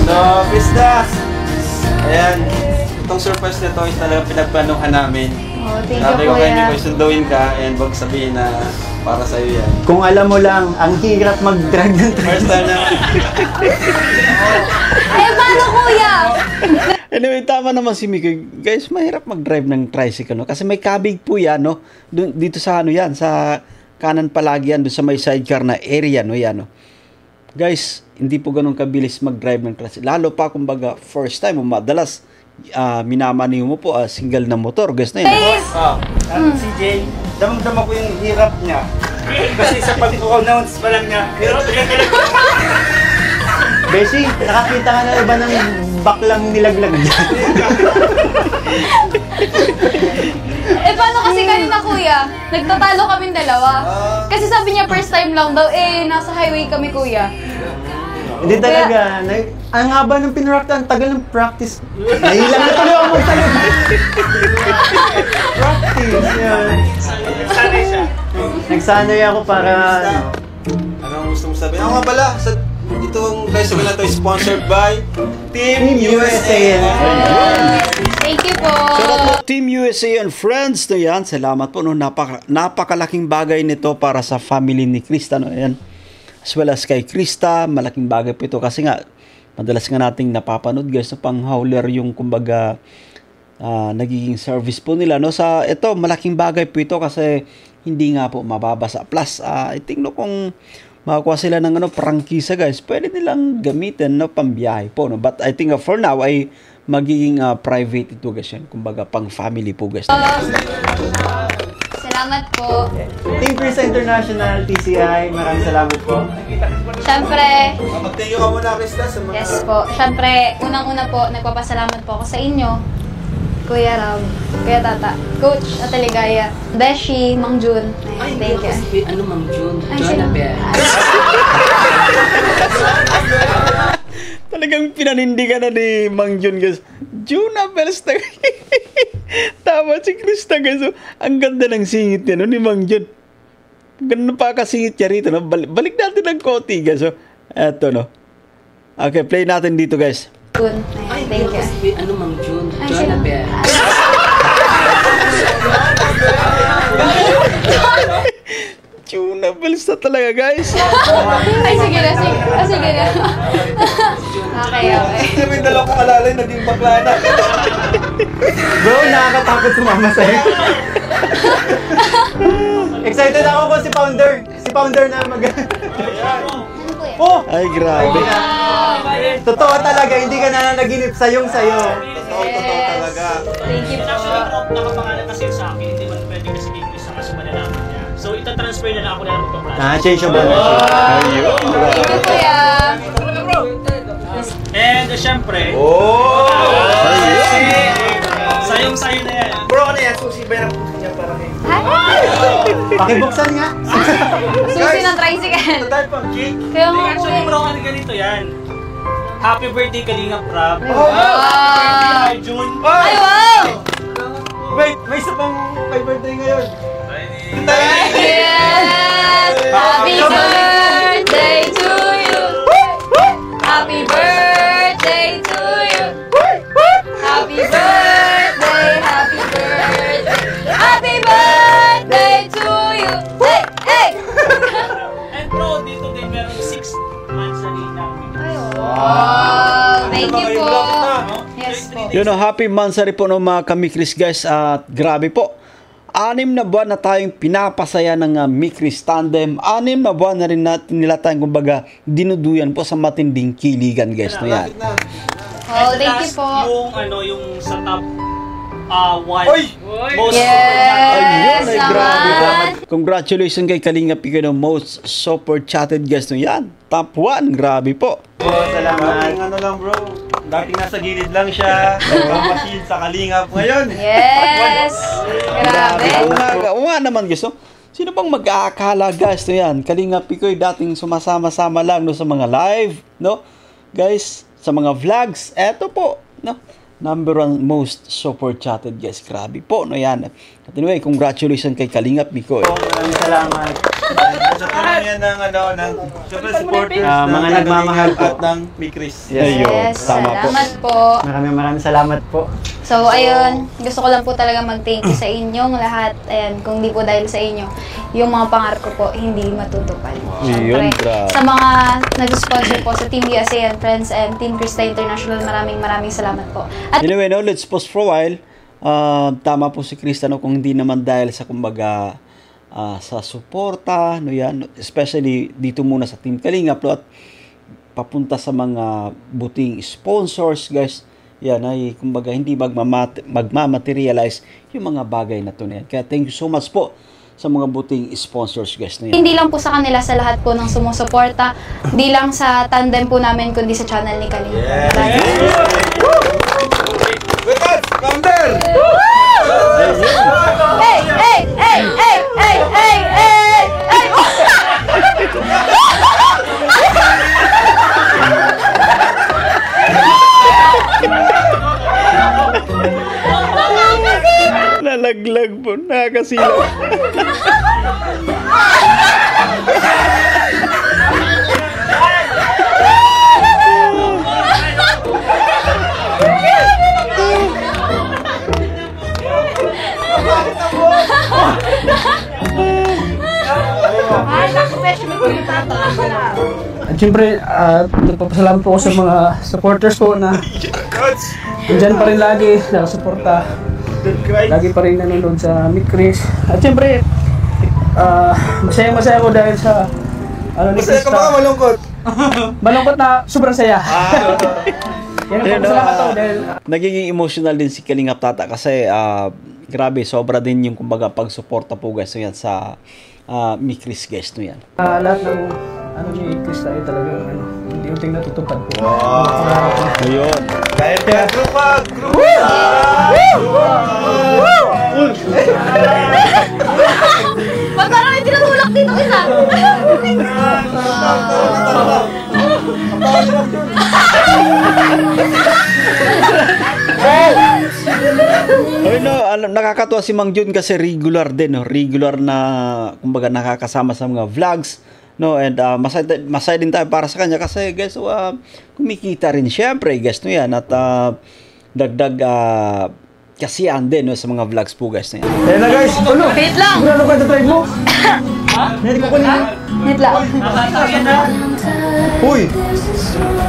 So, Krista, ayan, itong surprise na to is talagang pinagplanuhan namin. Oh, thank Sabi you, ko kay kuya. Mikoy, sunduin ka and wag sabihin na para sa'yo yan. Kung alam mo lang, ang hirap mag-drive ng First tricycle. time na, Eh, paano, kuya? Anyway, tama naman si Mikoy. Guys, mahirap mag-drive ng tricycle, no? Kasi may kabig po yan, no? Dito sa yan, sa kanan palagi yan, doon sa may sidecar na area, no? Yan, no? Guys, hindi po ganun kabilis mag-drive ng tricycle. Lalo pa, kumbaga, first time, madalas, minamaniw mo po single na motor, guys na yun. Please! Si Jay, damang-dama ko yung hirap niya. Kasi sa pag-announce pa lang niya, hirap ka talaga. Beshi, nakakita ka na ba ng baklang nilaglag dyan? Paano kasi kanina kuya? Nagtatalo kaming dalawa. Kasi sabi niya first time lang daw, nasa highway kami kuya. Hindi talaga. Ang haba ng pinrocktan, tagal ng practice. Nahilang na tuloy ako magsalog. Practice, yan. Nagsanay siya. Nagsanay ako para... Anong gusto mong sabihin? Ako nga pala, itong tricycle na ito is sponsored by Team USA. Thank you po. Shout out Team USA and friends to yan. Salamat po. No? Napakalaking bagay nito para sa family ni Krista. No? Yan. As well as kay Krista, malaking bagay po ito. Kasi nga, madalas nga nating napapanood guys, na pang-hauler yung kumbaga nagiging service po nila. No? Sa ito, malaking bagay po ito kasi hindi nga po mababasa. Plus, I think no, kung makakuha sila ng prangkisa guys, pwede nilang gamitin no, pambiyahe po. No? But I think for now ay magiging private ito guys yan. Kumbaga pang family po guys. Salamat po. Team Krista International, TCI, maraming salamat po. Siyempre, Mag-thank you ka muna, Krista, sa mga... yes po. Siyempre, unang-una po, nagpapasalamat po ako sa inyo. Kuya Rob, Kuya Tata, Coach Ataligaya, Beshi, Mang Jun. Ayan, thank you. Ano Mang Jun? Ay, Jonathan. Talagang pinanindigan na ni Mang Jun guys. Juna Bells na tama si Krista guys. So, ang ganda ng singit niya no, ni Mang Jun. Ganun pa kasingit niya rito. No? Balik natin ng konti guys. So, eto no. Okay, play natin dito guys. Jun. Ayan, thank you. Ano Mang Jun? Ay, Jonathan. Juna Bells na talaga guys. Ay, sige na, sige. Sige na. Okay. Kasi may dalaw ko kalalay, naging bakla na. Bro, nakakatakot sumama sa'yo. Excited ako kung si Founder. Si Founder na mag... Ano po yan? Oh! Ay, grabe. Totoo talaga, hindi ka na naginip sayong sayo. Totoo talaga. Thank you po. Actually, bro, nakapangalan kasi sa akin, hindi man pwede kasi kay Chris kasi malalaman niya. So, itatransfer na lang ako na lang magpa-process. Changeable na siya. Thank you, kuya. And, syempre, sayong-sayo na yan. Bro, ano yan? Susi ba yan ang puso niya para kay... Hi! Pakibuksan nga. Susi ng tricycle. Tayo pang cake. Kaya Hindi, nga actually, kuya. bro, ano ganito yan? Happy birthday, Kalingap Rob. Wow! Ay, June. Ay, wow! Wait, may isa pang may birthday ngayon. Yes! Happy birthday to you! Happy birthday to you! Happy birthday! Happy birthday! Happy birthday to you! Hey! Hey! And bro, dito din meron 6 months na rin namin. Wow! Thank you po! Yes po. Yun o, happy mansari po no mga kamikris guys. At grabe po. 6 na buwan na tayong pinapasaya ng Mikris Tandem. 6 na buwan na rin natin nila tayong kumbaga dinuduyan po sa matinding kiligan guys. No yan. Oh, thank you po. Yung sa top 1 Oy! most Ayun, Yes ay grabe po. naman! Congratulations kay Kalinga Pico no most super chatted guys no yan. Top 1, grabe po. Salamat. Dating ano lang bro, dating nasa gilid lang siya. Machine sa kalingap ngayon. Yes! Grabe! Oo nga naman guys no. Sino bang mag-aakala guys no yan? Kalinga Picoy dating sumasama-sama lang no sa mga live no. Guys, sa mga vlogs, eto po no. Number 1 most super chatted guys. Grabe po no yan. At anyway, congratulations kay Kalinga Picoy. Maraming salamat. Sa tulong yan ng ng super supporters mga ng nagmamahal Kalingap po. at ng Mikris. Yes, tama po. salamat po. Maraming salamat po. So, ayun, gusto ko lang po talaga mag-thank you sa inyong lahat. Ayan, kung di po dahil sa inyo, yung mga pangarap ko po, hindi matutupad. Yun, Siyempre, grabe. sa mga nag-sponsor po sa Team USA and Friends and Team Krista International, maraming salamat po. At Anyway, no, let's pause for a while. Tama po si Krista, no, kung hindi naman dahil sa kumbaga sa suporta, no yan, especially dito muna sa Team Kalingap, no, at papunta sa mga buting sponsors, guys. yan ay kumbaga hindi magmamaterialize yung mga bagay na to na yan. Kaya thank you so much po sa mga buting sponsors guys na yan. Hindi lang po sa kanila, sa lahat po ng sumusuporta. Hindi lang sa tandem po namin, kundi sa channel ni Kalinga. Founder! Hey! Hey! Hey! Hey! Hey! Hey! Hey! Hey! Nalaglag po, nakakasilaw. At syempre, nagpapasalamat po ako sa mga supporters ko na nandyan pa rin lagi, nakasuporta. Lagi pa rin nanonood sa Meet Chris. At syempre, masaya-masaya ko dahil sa ano ni Masaya ka Krista. ba? Malungkot. Malungkot na sobrang saya. Yan ang salamat ako dahil Nagiging emotional din si Kalingap Tata kasi grabe, sobra din yung kumbaga pagsuporta po guys no yan sa Mikris guys no yan. lahat ng ano ni Krista ay talagang ano, hindi unting natutupad po. Ayun. Kaya grupa! Ba't parang may tinutulak dito isa? Ayun no, nakakatuwa si Mang Jun kasi regular din no, regular na kumbaga nakakasama sa mga vlogs no, and masaya din tayo para sa kanya kasi guys kumikita rin syempre guys no yan at dagdag kasiyahan din no, sa mga vlogs po guys na yan. Ayan na guys, ano? Wait lang! Ano ba ito drive mo? Hindi ko kunin. Wait lang. Uy!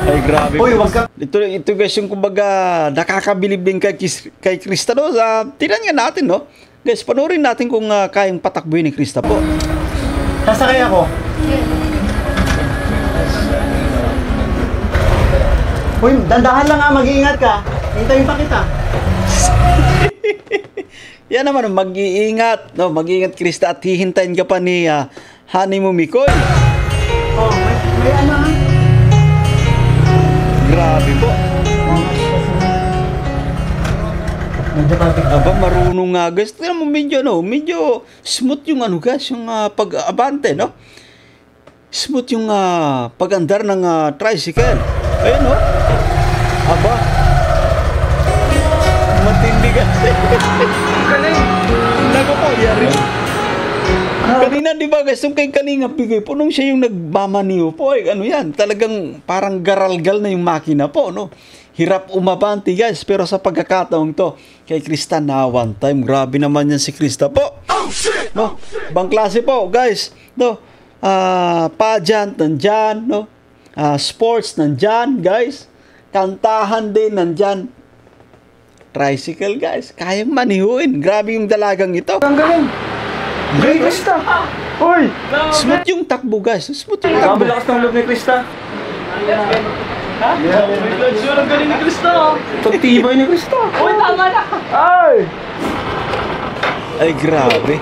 Ay grabe. Uy, wag ka! Ito guys yung kumbaga nakakabilib din kay Krista no. Tingnan nga natin no. Guys, panoorin natin kung kayang patakbuhin ni Krista po. Sasakay ako. Uy, dandahan lang mag-iingat ka. Hintayin pa kita. Yan naman, mag-iingat. No, mag-iingat Krista at hihintayin ka pa ni Honey mo Mikoy. Oh, may ano ha? Grabe po. Medyo traffic. Aba, marunong nga guys. Tignan mo medyo smooth yung ano guys, yung pag-abante, no? Smooth yung pag-andar ng tricycle. Ayun, no? Aba. Matindi kasi. Naku po, yari. Kanina, di ba guys, yung kay Kalinga Bigay po, nung siya yung nagmamaniw po, ano yan, talagang parang garalgal na yung makina po, no? Hirap umabante guys, pero sa pagkakataong to, kay Krista na one time, grabe naman yan si Krista po. No? Bang klase po, guys. No? Pageant, nandyan, no? Sports, nandyan, guys. Kantahan din, nandyan. Tricycle, guys. Kayang manihuin. Grabe yung dalagang ito. Ang galing. Galing Krista. Uy! Smooth yung takbo, guys. Smooth yung takbo. Nakabalakas ng loob ni Krista. Ha? Ang galing ni Krista. Pagtibay ni Krista. Uy, tama na. Ay! Ay, grabe.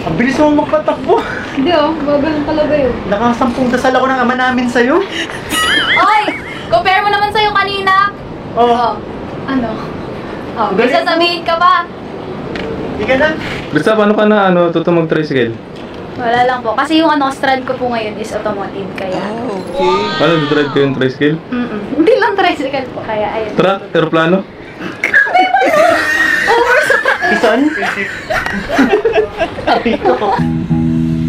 Ang bilis mo magpatakbo. Hindi bagal pala ba yun? Nakasampung dasal ako ng ama namin sa'yo. Oy! Compare mo naman sa'yo kanina. Oh, Ano? May sasabihin ka ba? di ka na. Krista, paano ka na tuto mag-tricycle? Wala lang po. Kasi yung strand ko po ngayon is automotive. Kaya, Okay. Paano drive kayo yung tricycle? Hindi lang tricycle po. Kaya, ayun. Truck? Aeroplano? Ison?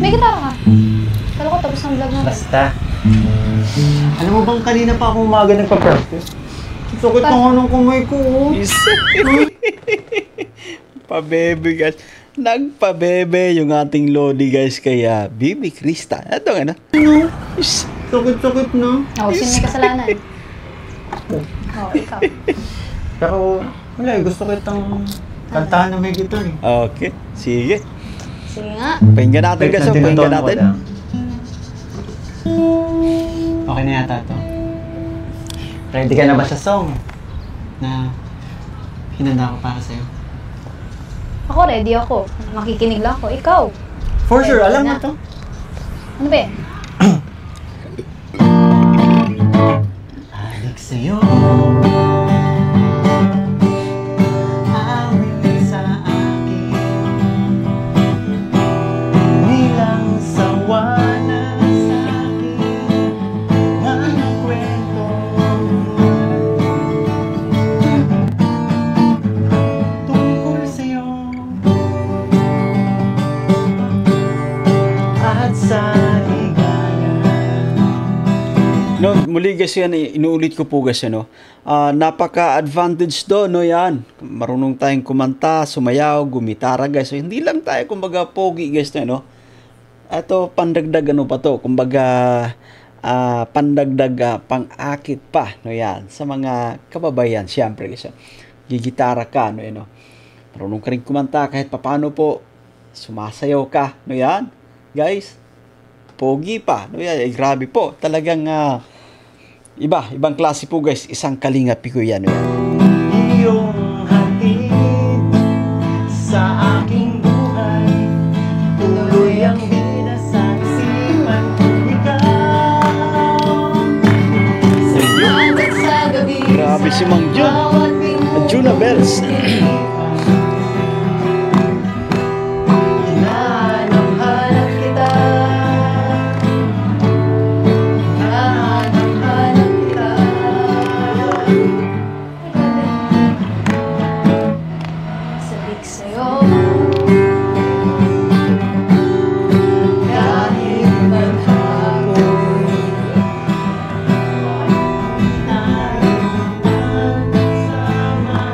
May gitara ka. Kala ko tapos ng vlog natin. Basta. Alam mo bang kanina pa ako umaga nagpa-practice? Sakit ng anong kamay ko. Oh. Pabebe guys. Nagpabebe yung ating Lodi guys kaya Bibi Krista. Ito nga na. Ano? Sakit-sakit na. Sino may kasalanan? Ikaw. Pero wala, gusto ko itong kantahan na may gitar eh. Okay. Sige. Sige nga. Pakinggan natin guys. Pakinggan natin. Okay na yata ito. Ready ka na ba sa song na hinanda ko para sa'yo? Ako, ready ako. Makikinig lang ako. Ikaw. For sure, Ready alam mo na. to. Ano ba yan? Halik sa'yo. Awit sa akin. Nilang sawa na sa akin. Anong kwento? Tungkol sa'yo. At sa higala. No, muli guys yan, inuulit ko po guys, ano. Napaka-advantage do, no yan. Marunong tayong kumanta, sumayaw, gumitara guys. So, hindi lang tayo, kumbaga, pogi guys, no. Ito, pandagdag ano pa to, kumbaga, pandagdag pang-akit pa, no yan. Sa mga kababayan, siyempre guys. Gigitara ka, no yan, no. Marunong ka rin kumanta, kahit papano po, sumasayaw ka, no yan. Guys, pogi pa, no yan, grabe po. Talagang, ibang klase po guys, isang Kalinga Pico yan, no yan. Iyong hatid sa aking buhay, tuloy ang binasaksipan ko ikaw. Sa'yo Hanggang sa gabi. Grabe si Mang Jun. Bawat minuto. Juna Bells. hinahanap-hanap kita. Hanap-hanap kita. Sabik sa'yo. Kahit maghapon. Sama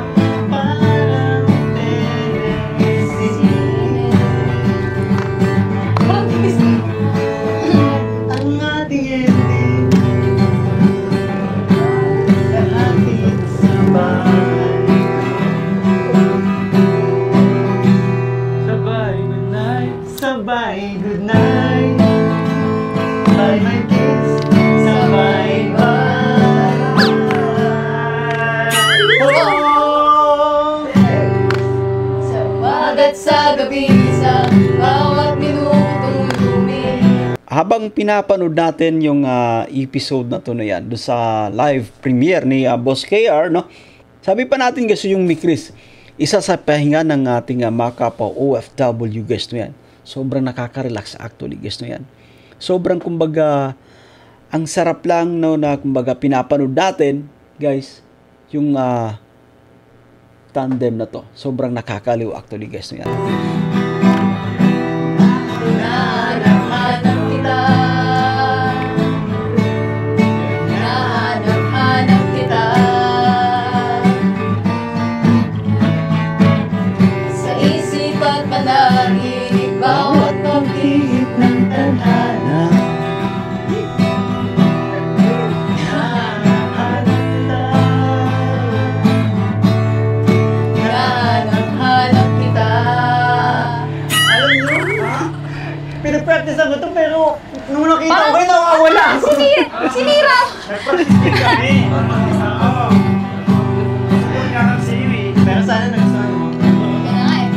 parang television. Ang ating ending, kahatid sa bahay. Sabay, good night. Sabay, good night. Bye, my kiss. Sabay, bye. Oh! Sa umagat sa gabi, sa bawat minutong lumi. Habang pinapanood natin yung episode na to na yan, doon sa live premiere ni Boss KR, no? Sabi pa natin guys yung Mikris, isa sa pahinga ng ating mga kapwa OFW guys no yan. Sobrang nakaka-relax actually guys no yan. Sobrang kumbaga, ang sarap lang no, na kumbaga pinapanood natin guys, yung tandem na to. Sobrang nakakaliw actually guys no yan. Hinahanap-hanap kita. Hinahanap-hanap kita. Sa isip at panaginip, bawat pag-ihip ng tadhana. Hinahanap-hanap kita. Alam niyo, pinapractice ako to pero nung nakita Parang- ko yun, nawawala ako. Sinira! Pero sana nagustuhan mo. Yan na nga eh.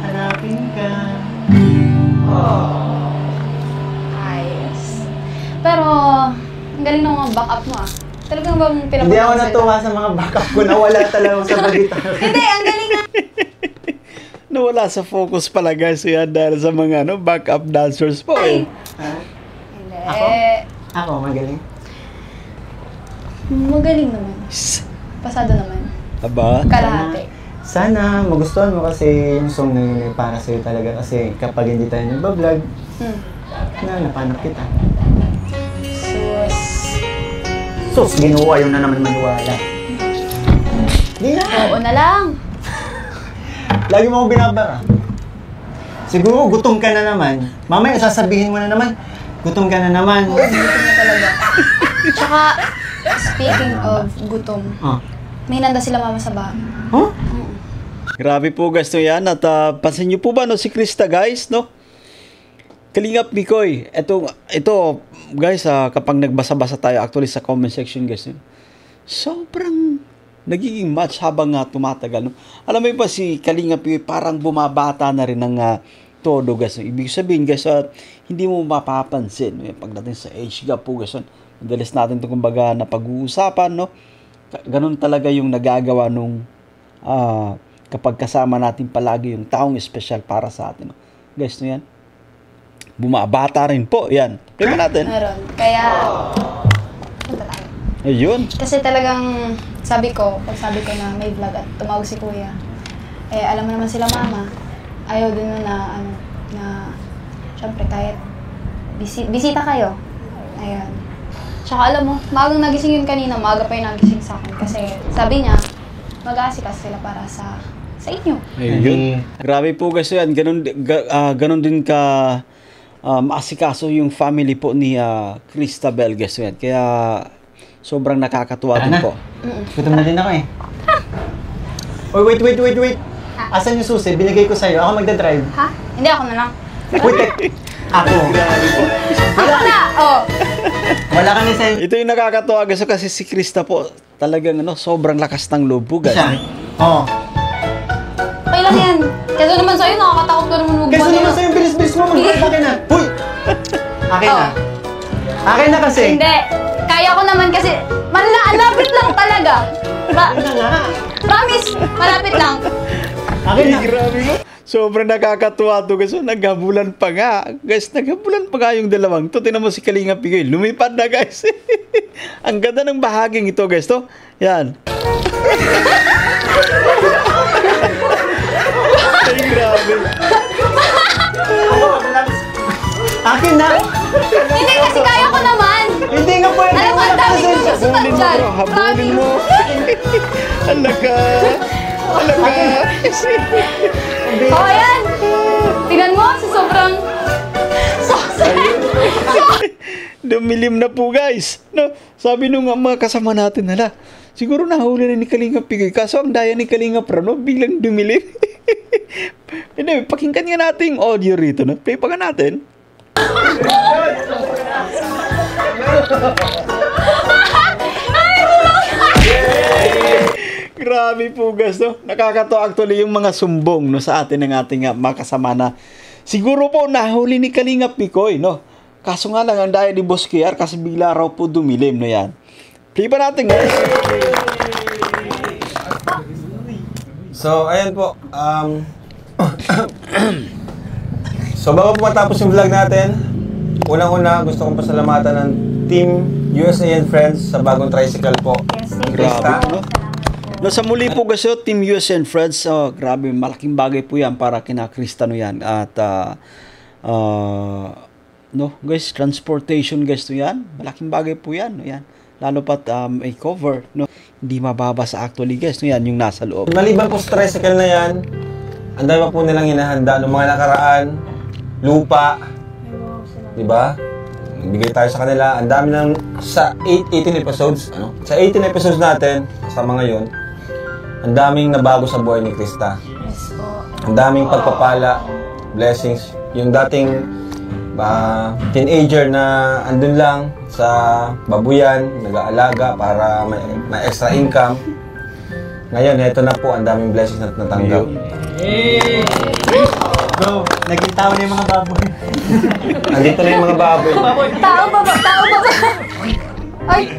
Hanapin ka. Ayos. Pero, ang galing ng mga backup mo ah. Talagang bang pinapagawa Hindi ako natuwa sa mga backup ko. Nawala talaga ako sa balita. Hindi, ang galing nga. Nawala sa focus pala guys so yan dahil sa mga backup dancers po eh. Hindi. Ako? Ako, magaling. Magaling naman. Pasado naman. Aba? Kalahati. Sana magustuhan mo kasi yung song na yun ay para sa'yo talaga kasi kapag hindi tayo nagbablog, napanap kita. Sus. Sus, ginawa yun na naman maniwala. Hindi na. Oo na lang. Lagi mo akong binabara. Siguro gutom ka na naman. Mamaya sasabihin mo na naman, gutom ka na naman. Oo, gutom na talaga. Tsaka, speaking of gutom, may nanda sila mama sa bahay. Huh? Grabe po guys no yan. At pansin nyo po ba no si Krista guys no? Kalingap Mikoy. Ito guys kapag nagbasa-basa tayo actually sa comment section guys no? Sobrang nagiging match habang tumatagal no? Alam mo ba si Kalingap Mikoy parang bumabata na rin ng todo guys no? Ibig sabihin guys hindi mo mapapansin no? Pagdating sa age gap po guys no? Madalas natin ito kumbaga na pag-uusapan no? Ganun talaga yung nagagawa nung kapag kasama natin palagi yung taong espesyal para sa atin. Guys, no yan? Bumabata rin po. Yan. Play ba natin? Meron. Kaya, punta tayo. Ayun. Kasi talagang, sabi ko na may vlog at tumawag si kuya. Alam mo naman sila mama. Ayaw din na, syempre kahit bisita kayo. Ayun. Tsaka alam mo, magang nagising yun kanina, maga pa yung nagising sa akin. Kasi sabi niya, mag-aasikas sila para sa inyo. Ayun. Grabe po guys yan. Ganun din ka maasikaso yung family po ni Cristabel guys yan. Kaya sobrang nakakatuwa din po. Gutom na din ako eh. Oh, wait. Asan yung susi? Binigay ko sa'yo. Ako magdadrive. Ha? Hindi, ako na lang. Wait, ako. Ako na! Oh! Wala kami sa'yo. Ito yung nakakatuwa guys kasi si Krista po talagang sobrang lakas ng loob po guys. Oo. Okay lang yan. Kasi naman sa'yo, nakakatakot ka naman magbuwan. Kasi naman sa'yo, bilis-bilis mo. Akin na. Huy! Akin na. Akin na kasi. Hindi. Kaya ko naman kasi, malapit lang talaga. Promise, malapit lang. Akin na. Grabe mo. Sobrang nakakatuwa to guys. Naghabulan pa nga. Guys, naghabulan pa nga yung dalawang to. Tinan mo si Kalingap Mikoy. Lumipad na guys. Ang ganda ng bahaging ito guys to. Yan. Ay, grabe. Akin na. Hindi kasi kaya ko naman. Hindi nga po. Alam mo, ang dami kong susunod Habulin mo dyan. bro. Habulin mo. Alaga. Oh, ayan. Tingnan mo, sa sobrang... Dumilim na po guys. No, sabi nung mga kasama natin, hala, siguro nahuli na ni Kalingap Mikoy. Kaso ang daya ni Kalingap no, biglang dumilim. Hindi, pakinggan nga natin yung audio rito. No? Play pa nga natin. Grabe po guys, no? Nakakatawa actually yung mga sumbong no, sa atin ng ating mga kasama na siguro po nahuli ni Kalingap Mikoy, no? Kaso nga lang ang daya ni Boss KR kasi bigla raw po dumilim no yan. Play pa natin guys. So, ayan po. So, bago po matapos yung vlog natin, unang-una gusto kong pasalamatan ng Team USA and Friends sa bagong tricycle po. Yes, Grabe no? No, sa muli po guys, Team USA and Friends, grabe, malaking bagay po yan para kina Krista no yan. At, no, guys, transportation guys to yan. Malaking bagay po yan, no yan. Lalo pat may cover, no. Hindi mababasa actually guys, no yan, yung nasa loob. Maliban po sa tricycle na yan, ang dami pa po nilang hinahanda ng mga nakaraan, lupa, di ba? Bigay tayo sa kanila. Ang dami ng sa 18 episodes, ano? Sa 18 episodes natin, kasama ngayon, ang daming nabago sa buhay ni Krista. Yes po. Ang daming pagpapala, blessings. Yung dating teenager na andun lang sa babuyan, nag-aalaga para may extra income. Ngayon, eto na po, ang daming blessings na natanggap. Bro, naging tao na yung mga baboy. Andito na yung mga baboy. Tao ba? Ay!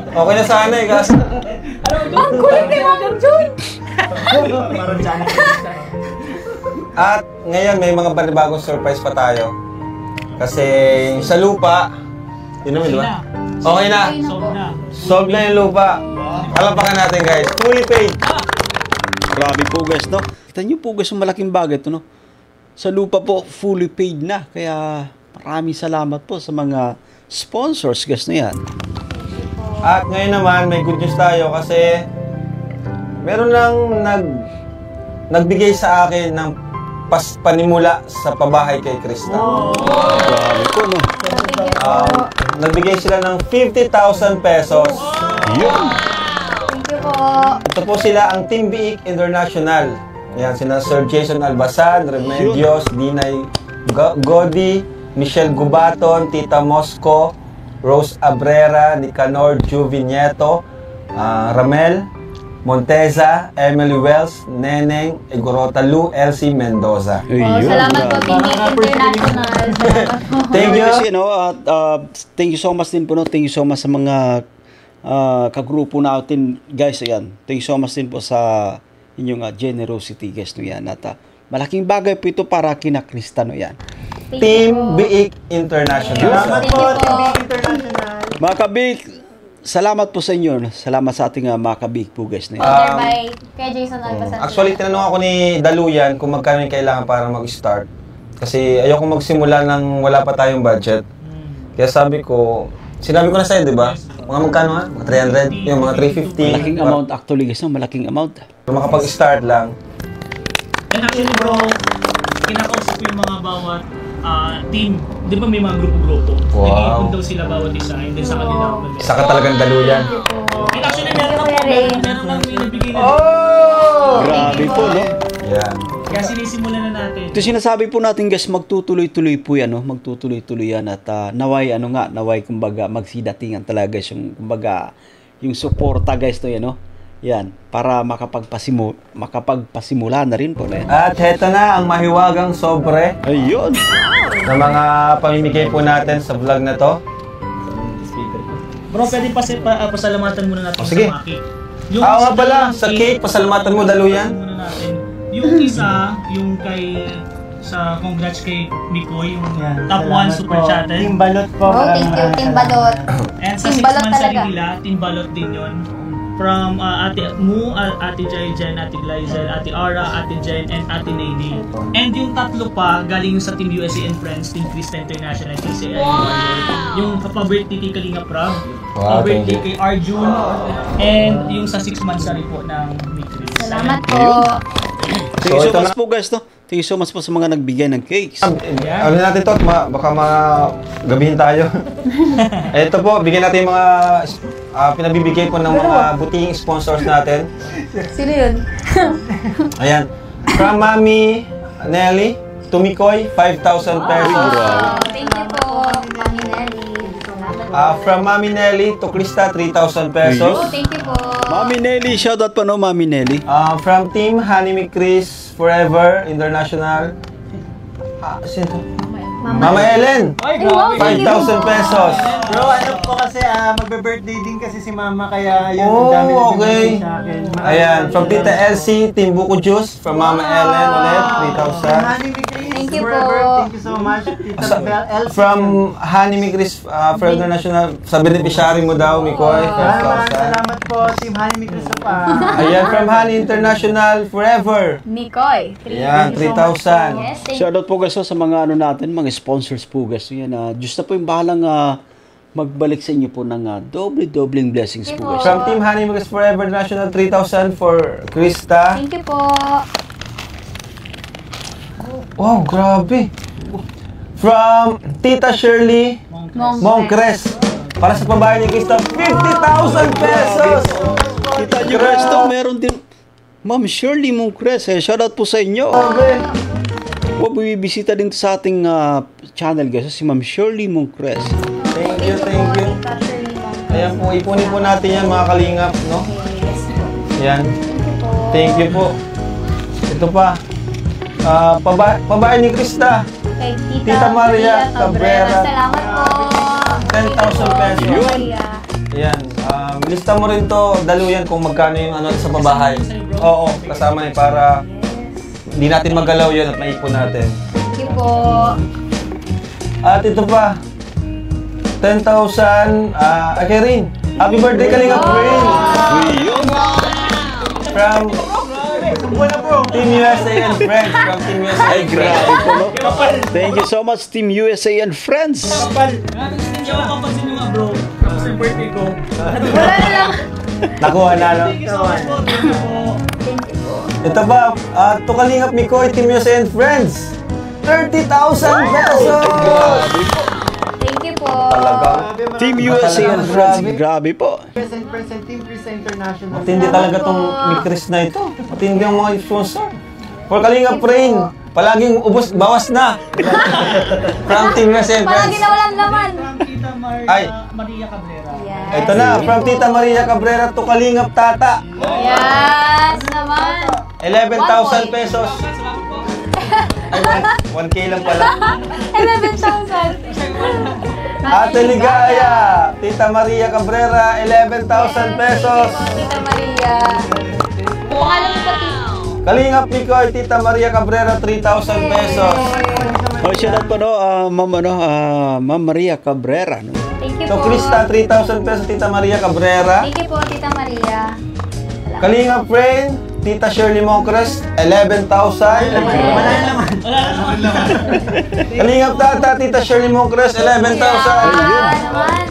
Okay na sana eh, kasi Ang kulit ni Mama Jun! at ngayon may mga panibagong surprise pa tayo. Kasi sa lupa, yun naman, di ba? Okay na. Solve na yung lupa. Palapakan natin guys. Fully paid. Grabe po guys, no? Kita nyo po guys, yung malaking bagay to, no? Sa lupa po, fully paid na. Kaya maraming salamat po sa mga sponsors guys na yan. At ngayon naman, may good news tayo kasi meron lang nagbigay sa akin ng panimula sa pabahay kay Krista. Grabe po, no? Nagbigay sila ng 50,000 pesos Thank you po. Ito po sila ang Team Biik International. Yan, sila Sir Jason Albasan, Remedios, Dinay Godi, Michelle Gubaton, Tita Mosco, Rose Abrera, Nicanor Juvinieto, Ramel Monteza, Emily Wells, Neneng Igorota Lu, Elsie Mendoza. Salamat po, Team International. Salamat po. Thank you. Kasi, thank you so much din po. No? Thank you so much sa mga kagrupo natin, guys. Ayan. Thank you so much din po sa inyong generosity, guys. No? Yan. At malaking bagay po ito para kina Krista. No? Yan. Team Biik International. Salamat po, Team Biik International. Mga kabik, salamat po sa inyo. Salamat sa ating mga kabik po, guys. No? Order by kay Jason Albasan. Actually, tinanong ako ni Daluyan kung magkano yung kailangan para mag-start. Kasi ayoko magsimula nang wala pa tayong budget. Kaya sinabi ko na sa'yo, di ba? Mga magkano nga? Mga 300? Yung mga 350? Malaking amount actually, guys. No? Malaking amount. Para makapag-start lang. And actually bro, kinakausap ko yung mga bawat team. Di ba may mga grupo-grupo? Wow. Nag-iipon daw sila bawat isa. And then sa kanila ako mag- Isa ka talagang Daluyan. And actually meron lang may nabigay na. Grabe po, no? Yan. Kaya sinisimulan na natin. Ito sinasabi po natin, guys, magtutuloy-tuloy po yan, no? Magtutuloy-tuloy yan at naway, naway, kumbaga, magsidatingan talaga, guys, yung, kumbaga, yung suporta, guys, no, yan, no? Yan, para makapagpasimula na rin po na yan. At heto na ang mahiwagang sobre Ayun! na mga pamimigay po natin sa vlog na to. Bro, pwede pasalamatan muna natin sige. sa mga cake. Nga pala, sa cake, pasalamatan mo, Daluyan. Muna natin. Yung isa, yung kay sa congrats kay Mikoy, yung top 1 super chatted. Team Balot po. Oh, thank you, Team Balot. And sa 6 Team Balot months sa talaga. nila, Team Balot din yun. From Ate Mu, Ate Jai Jen, Ate Glyzel, Ate Ara, Ate Jen, and Ate Nady. And yung tatlo pa, galing sa Team USA and Friends, Team Krista International, TCI Warrior. Yung pa-birthday kay Kalinga Prab, Wow, pa-birthday thank kay Arjun, and yung sa 6 months na rin po ng Mikris. Salamat po. Thank you so ito much po, guys, no? Thank you so much po sa mga nagbigay ng cakes. Ano natin to? Baka magabihin tayo. Ito po, bigyan natin yung mga pinabibigay po ng mga butihing sponsors natin. Sino yun? Ayan. From Mami Nelly, Tumikoy, 5,000 pesos. Thank you po, Mami Nelly. Salamat po. From Mami Nelly to Krista, 3,000 pesos. Oh, thank you po. Mami Nelly, shoutout pa, no, Mami Nelly. From Team Hanimi Chris Forever International. Sino? Mama Ellen, Ay, wow, grabe! 5,000 pesos. Bro, ano po kasi, magbe-birthday din kasi si Mama, kaya yun, Oh, ang dami na okay. binigay sa akin. Ayan, from Tita Elsie, Team Buko Juice. From Mama Ellen ulit, 3,000. Thank you forever. po. Thank you so much, Tita Bel. Elsie. From Hanimi Chris for International, sa beneficiary mo daw, Mikoy, Maraming 5,000. salamat po, Team Honey Cristo pa. Ayan, from Honey International Forever. Mikoy. Ayan, 3,000. Yes, thank you. Shoutout po, guys, sa mga natin, mga sponsors po, guys. Yan, Diyos na po yung bahalang magbalik sa inyo po ng doble-dobleng blessings po, guys. From Team Honey Chris Forever International, 3,000 for Krista. Thank you po. Wow, grabe. From Tita Shirley Mongcres. Para sa pabahay ni Krista, 50,000 pesos. Kita nyo, guys, to, meron din. Ma'am Shirley Mongcres, shoutout po sa inyo. Grabe. Bibisita din sa ating channel, guys, si Ma'am Shirley Mongcres. Thank you, thank you. Ayan po, ipunin po natin yan mga kalingap, no? Ayan. Thank you po. Ito pa. Pabahay ni Krista. Kay Tita Maria Cabrera. Salamat po. 10,000 pesos. Maria. Ayan. Lista mo rin to, Daluyan, kung magkano yung sa pabahay. Oo, kasama niya para hindi natin magalaw yun at maipon natin. Thank you po. At ito pa. 10,000. Kay Rin. Happy birthday, Kalingap Rin. From Team USA and Friends. From Team USA and Friends. Thank you so much, Team USA and Friends. Hindi ako kapansin nyo nga bro. Tapos yung birthday ko. Wala na lang. Nakuha na, no? Thank you so much po. Thank you po. Thank you po. Ito ba? To Kalingap Mikoy, Team USA and Friends. 30,000 pesos! Thank you po. Talagang Team USA and Friends. Grabe po. Present Team Chris International. matindi talaga tong ni Chris na ito. Matindi ang mga sponsor. For Kalinga Brain, palaging ubos, bawas na. From Team USA and Palagi Friends. na walang laman. Tita Ay. Maria Cabrera. Yes. Ito na, from Tita Maria Cabrera to Kalingap Tata. Yes naman. 11,000 pesos. Ay, 1K lang pala. 11,000. Ate Ligaya, Tita Maria Cabrera, 11,000 pesos. Tita Maria. Pangalan mo ba, Tita? Kalingap Mikoy, Tita Maria Cabrera, 3,000 pesos. Oh, shout out po no, Ma'am Maria Cabrera. No? Thank you So, po. Krista, 3,000 pesos, Tita Maria Cabrera. Thank you po, Tita Maria. Salamat. Kalingap Friend, Tita Shirley Mocres, 11,000. Kalingap Tata, Tita Shirley Mocres, 11,000. Naman.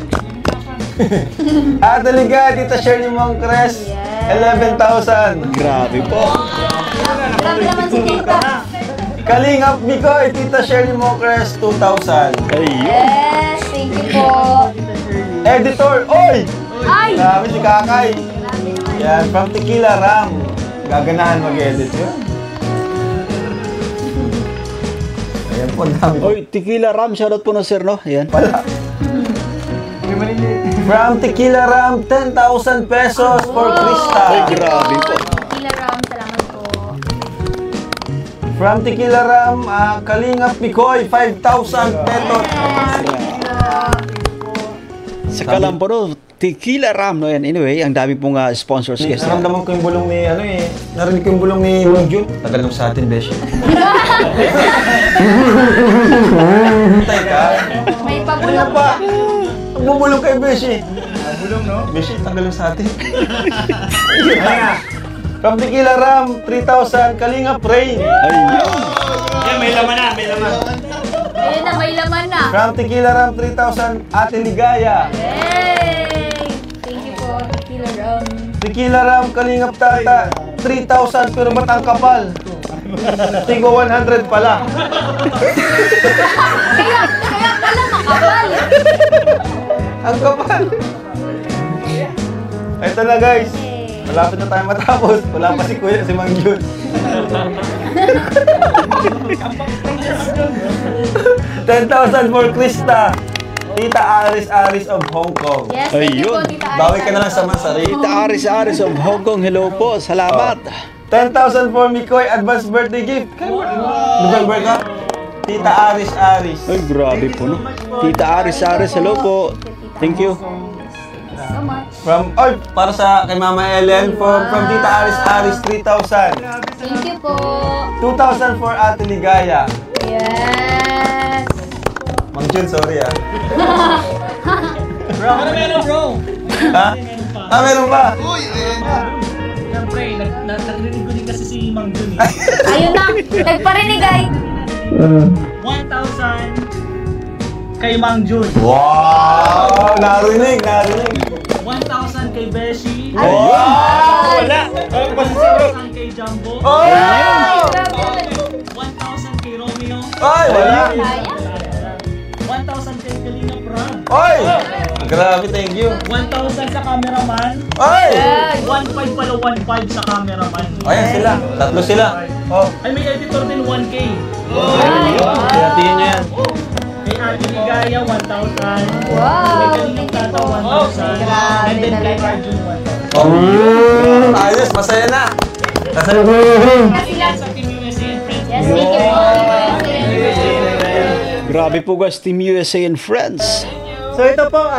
Ate Ligaya, Tita Shirley Mocres, 11,000. Grabe po. Grabe naman si Tita. Kalingap Mikoy, Tita Shirley Mocres, 2,000. Ayun. Yes, thank you po. Editor, oy! Ay! Grabe si Kakay. Grabe naman. Yan, from Tequila Ram. Gaganahan mag-edit yun. Ayan po, ang dami po. Oy, Tequila Ram, shout out po no sir no. Ayan. Pala. From Tequila Ram, 10,000 pesos for Krista. Ay, grabe po. Tequila Ram, salamat po. From Tequila Ram, Kalingap Mikoy, 5,000 pesos. Saka lang po no, Tequila Ram no yan. Anyway, ang dami pong sponsors guys. Naramdaman ko yung bulong ni, narinig ko yung bulong ni Mang Jun. Tagal nung sa atin, Beshi. Tay ka. May Ano pabulong pa? Bumulong kay Beshi. Bulong, no? Beshi, tagal nung sa atin. From Tequila Ram, 3,000. Kalingap Rain. Ayun. May laman na, may laman. Ayun na, may laman na. From Tequila Ram, 3,000. Ate Ligaya. Yay! Thank you po, Tequila Ram. Tequila Ram, Kalingap Tata, 3,000 pero ba't ang kapal? Tigo 100 pala. Kaya pala makapal. Ang kapal. Ito na guys. Malapit na tayo matapos. Wala pa si Kuya, si Mang Jun. 10,000 for Krista. Tita Aris of Hong Kong. Yes, thank you po, Ayun. Tita Aris. Bawi ka na lang sa Masari. Tita Aris of Hong Kong, hello po. Salamat. 10,000 for Mikoy, advance birthday gift. November ka? Tita Aris. Ay, grabe po no. Tita Aris, hello po. Thank you. So much. From, para sa kay Mama Ellen, from Tita Aris, 3,000. Thank you po. 2,000 for Ate Ligaya. Yes. Mang Jun, sorry ah. Pero meron, bro. Ha? Meron ba? Siyempre, nagrinig ko din kasi si Mang Jun eh. Ayun na, nagparinig ay. 1,000 kay Mang Jun. Wow! Narinig. 1,000 kay Beshi. Wow! Wala! 1,000 kay Jumbo. Oh! 1,000 kay Romeo. Ay, wala! 1,000 kay Kalina Prab. Oy! Grabe, thank you. 1,000 sa cameraman. Oy! 1,500 pala, 1,500 sa cameraman. Ayan sila. Tatlo sila. Oh. Ay, may editor din 1K. Tinatingin nyo yan. Kay Ate Ligaya, 1,000. Wow, Kay Kalina thank you Tata, po. 1,000. Grabe And then kay talaga. Arjun, 1,000. Oh. Ayos, masaya na. Masaya na. Kasi lang. Sa Team USA and Friends. Yes, thank you po. Grabe po guys, Team USA and Friends. So ito po,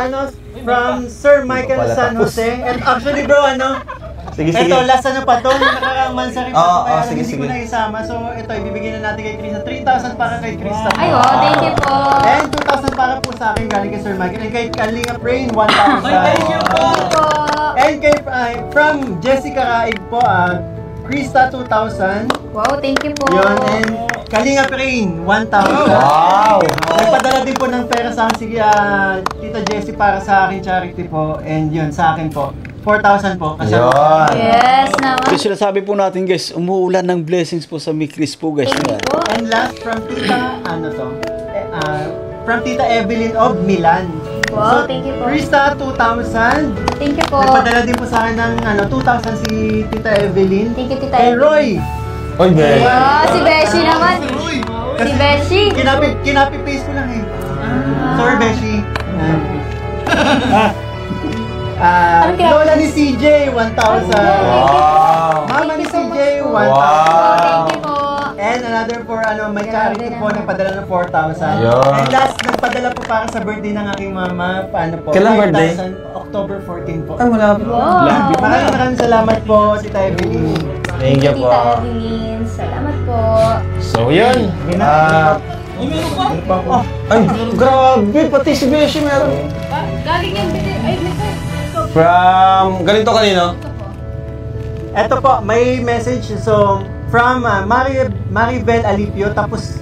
from Sir Michael Wala San tapos. Jose. And actually bro, Sige, sige. ito, last pa to. Nakaraang mansa rin pa Oo, to. Kaya sige, hindi ko sige. na isama. So ito, ibibigay na natin kay Krista. 3,000 para kay Krista. Ay, wow, thank you po. And 2,000 para po sa akin galing kay Sir Michael. And kay Kalinga Brain, 1,000. Thank you po. Po. And kay, from Jessica Raig po, Krista 2,000. Wow, thank you po. Yun, and Kalinga Brain, 1,000. Wow! Nagpadala din po ng pera sa akin si Tita Jessie para sa akin charity po. And yun, sa akin po. 4,000 po. Yun. Yes, naman. Kasi sinasabi po natin guys, umuulan ng blessings po sa Mikris po guys. Thank you po. And last from Tita, from Tita Evelyn of Milan. Wow, thank you po. Krista, 2,000. Thank you po. Nagpadala din po sa akin ng 2,000 si Tita Evelyn. Thank you, Tita Kay Evelyn. Roy. Oy, be. Wow, si Beshi naman. Si Beshi. Kinapi-paste ko lang eh. Sorry, Beshi. Anong kaya- Lola ni CJ, 1,000. Wow. Mama ni CJ, 1,000. Thank you po. And another for may charity po, nagpadala ng 4,000. Yun. And last, nagpadala po para sa birthday ng aking mama. Paano po? Kailan birthday? 5,000, October 14 po. Ay, malapit. Wow. Maraming salamat po, Tita Evelyn. Thank you po. Tita Evelyn, salamat po. So, yun. Ay, grabe. Pati si Beshi meron. Galing yan, ay, From, ganito kanino? Eto po, may message. So, from Maribel Alipio, tapos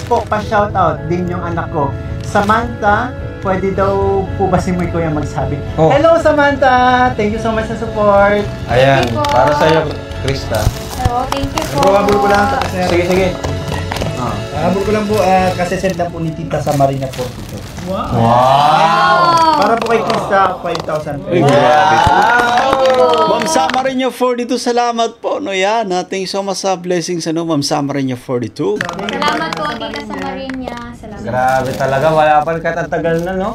po pa-shoutout din yung anak ko. Samantha, pwede daw po ba si Muy Kuya magsabi? Oh. Hello Samantha! Thank you so much sa support. Ayan, Thank you po. para sa'yo, Krista. Oh, thank you po. Habol ko lang Sige, sige. Habol ko lang po kasi send lang po ni Tita sa Marina 42. Wow! Para po kay Krista, 5,000. Thank you po. Ma'am Samarinho 42, salamat po. No yan, thank you so much sa blessings, Ma'am Samarinho 42. Salamat po, Tita Samarinia. Salamat. Grabe talaga, wala pa kahit ang tagal na, no?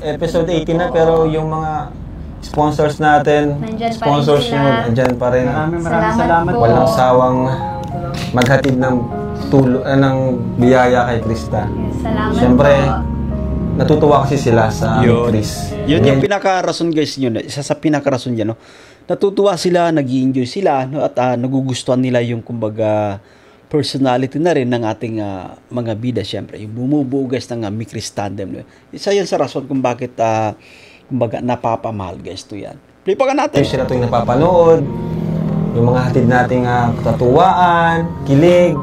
Episode 18 na, pero yung mga sponsors natin, Nandyan pa rin sponsors sila. nyo, andyan pa rin. Maraming Salamat salamat po. po. Walang sawang maghatid ng ng biyaya kay Krista. Salamat Siyempre, po. natutuwa kasi sila sa Chris. Yun yung pinaka-rason guys yun. Isa sa pinaka-rason yan, no? Natutuwa sila, nag-i-enjoy sila, no? At nagugustuhan nila yung kumbaga personality na rin ng ating mga bida, syempre. Yung bumubuo guys ng Mikris Tandem. No? Isa yan sa rason kung bakit kumbaga napapamahal guys to yan. Play pa ka natin. Sila tuwing napapanood, yung mga hatid nating katuwaan, kilig,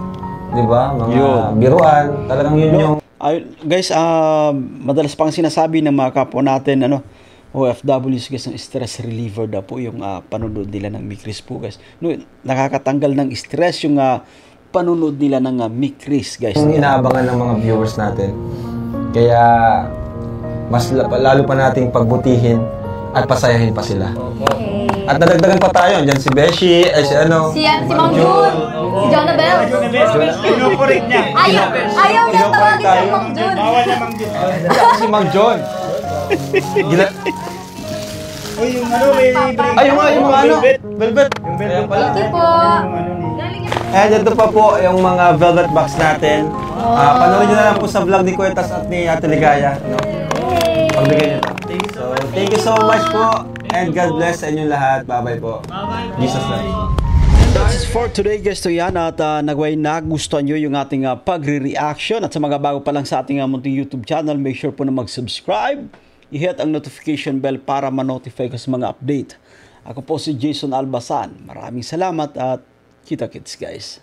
di ba? Mga Yun. biruan, talagang yun yung Guys, madalas pang sinasabi ng mga kapwa natin, OFWs guys, ng stress reliever daw po yung panunod nila ng Mikris po guys. No, nakakatanggal ng stress yung panunod nila ng Mikris guys. inaabangan ng mga viewers natin. Kaya mas lalo pa nating pagbutihin at pasayahin pa sila. Okay. At nadagdagan pa tayo, andyan si Beshi, ay si ano, Si Mang Jun. Si Jonabel. Pinupurit niya. Ayaw niya tawagin si Mang Jun. Bawal na Mang Jun. si Mang John. Uy, yung may Ay, yung mga ano, velvet. Yung Ayan pala. Thank you po. And ito pa po yung mga velvet box natin. Panoorin nyo na lang po sa vlog ni Kuetas at ni Ate Ligaya. No? Pagbigay nyo na. So, thank you so much po. And God bless sa inyong lahat. Bye-bye po. Jesus love. That's it for today guys to yan at nagway nagustuhan nyo yung ating pagre-reaction at sa mga bago pa lang sa ating munting YouTube channel, make sure po na mag-subscribe, i-hit ang notification bell para ma-notify ko sa mga update. Ako po si Jason Albasan. Maraming salamat at kita-kits guys.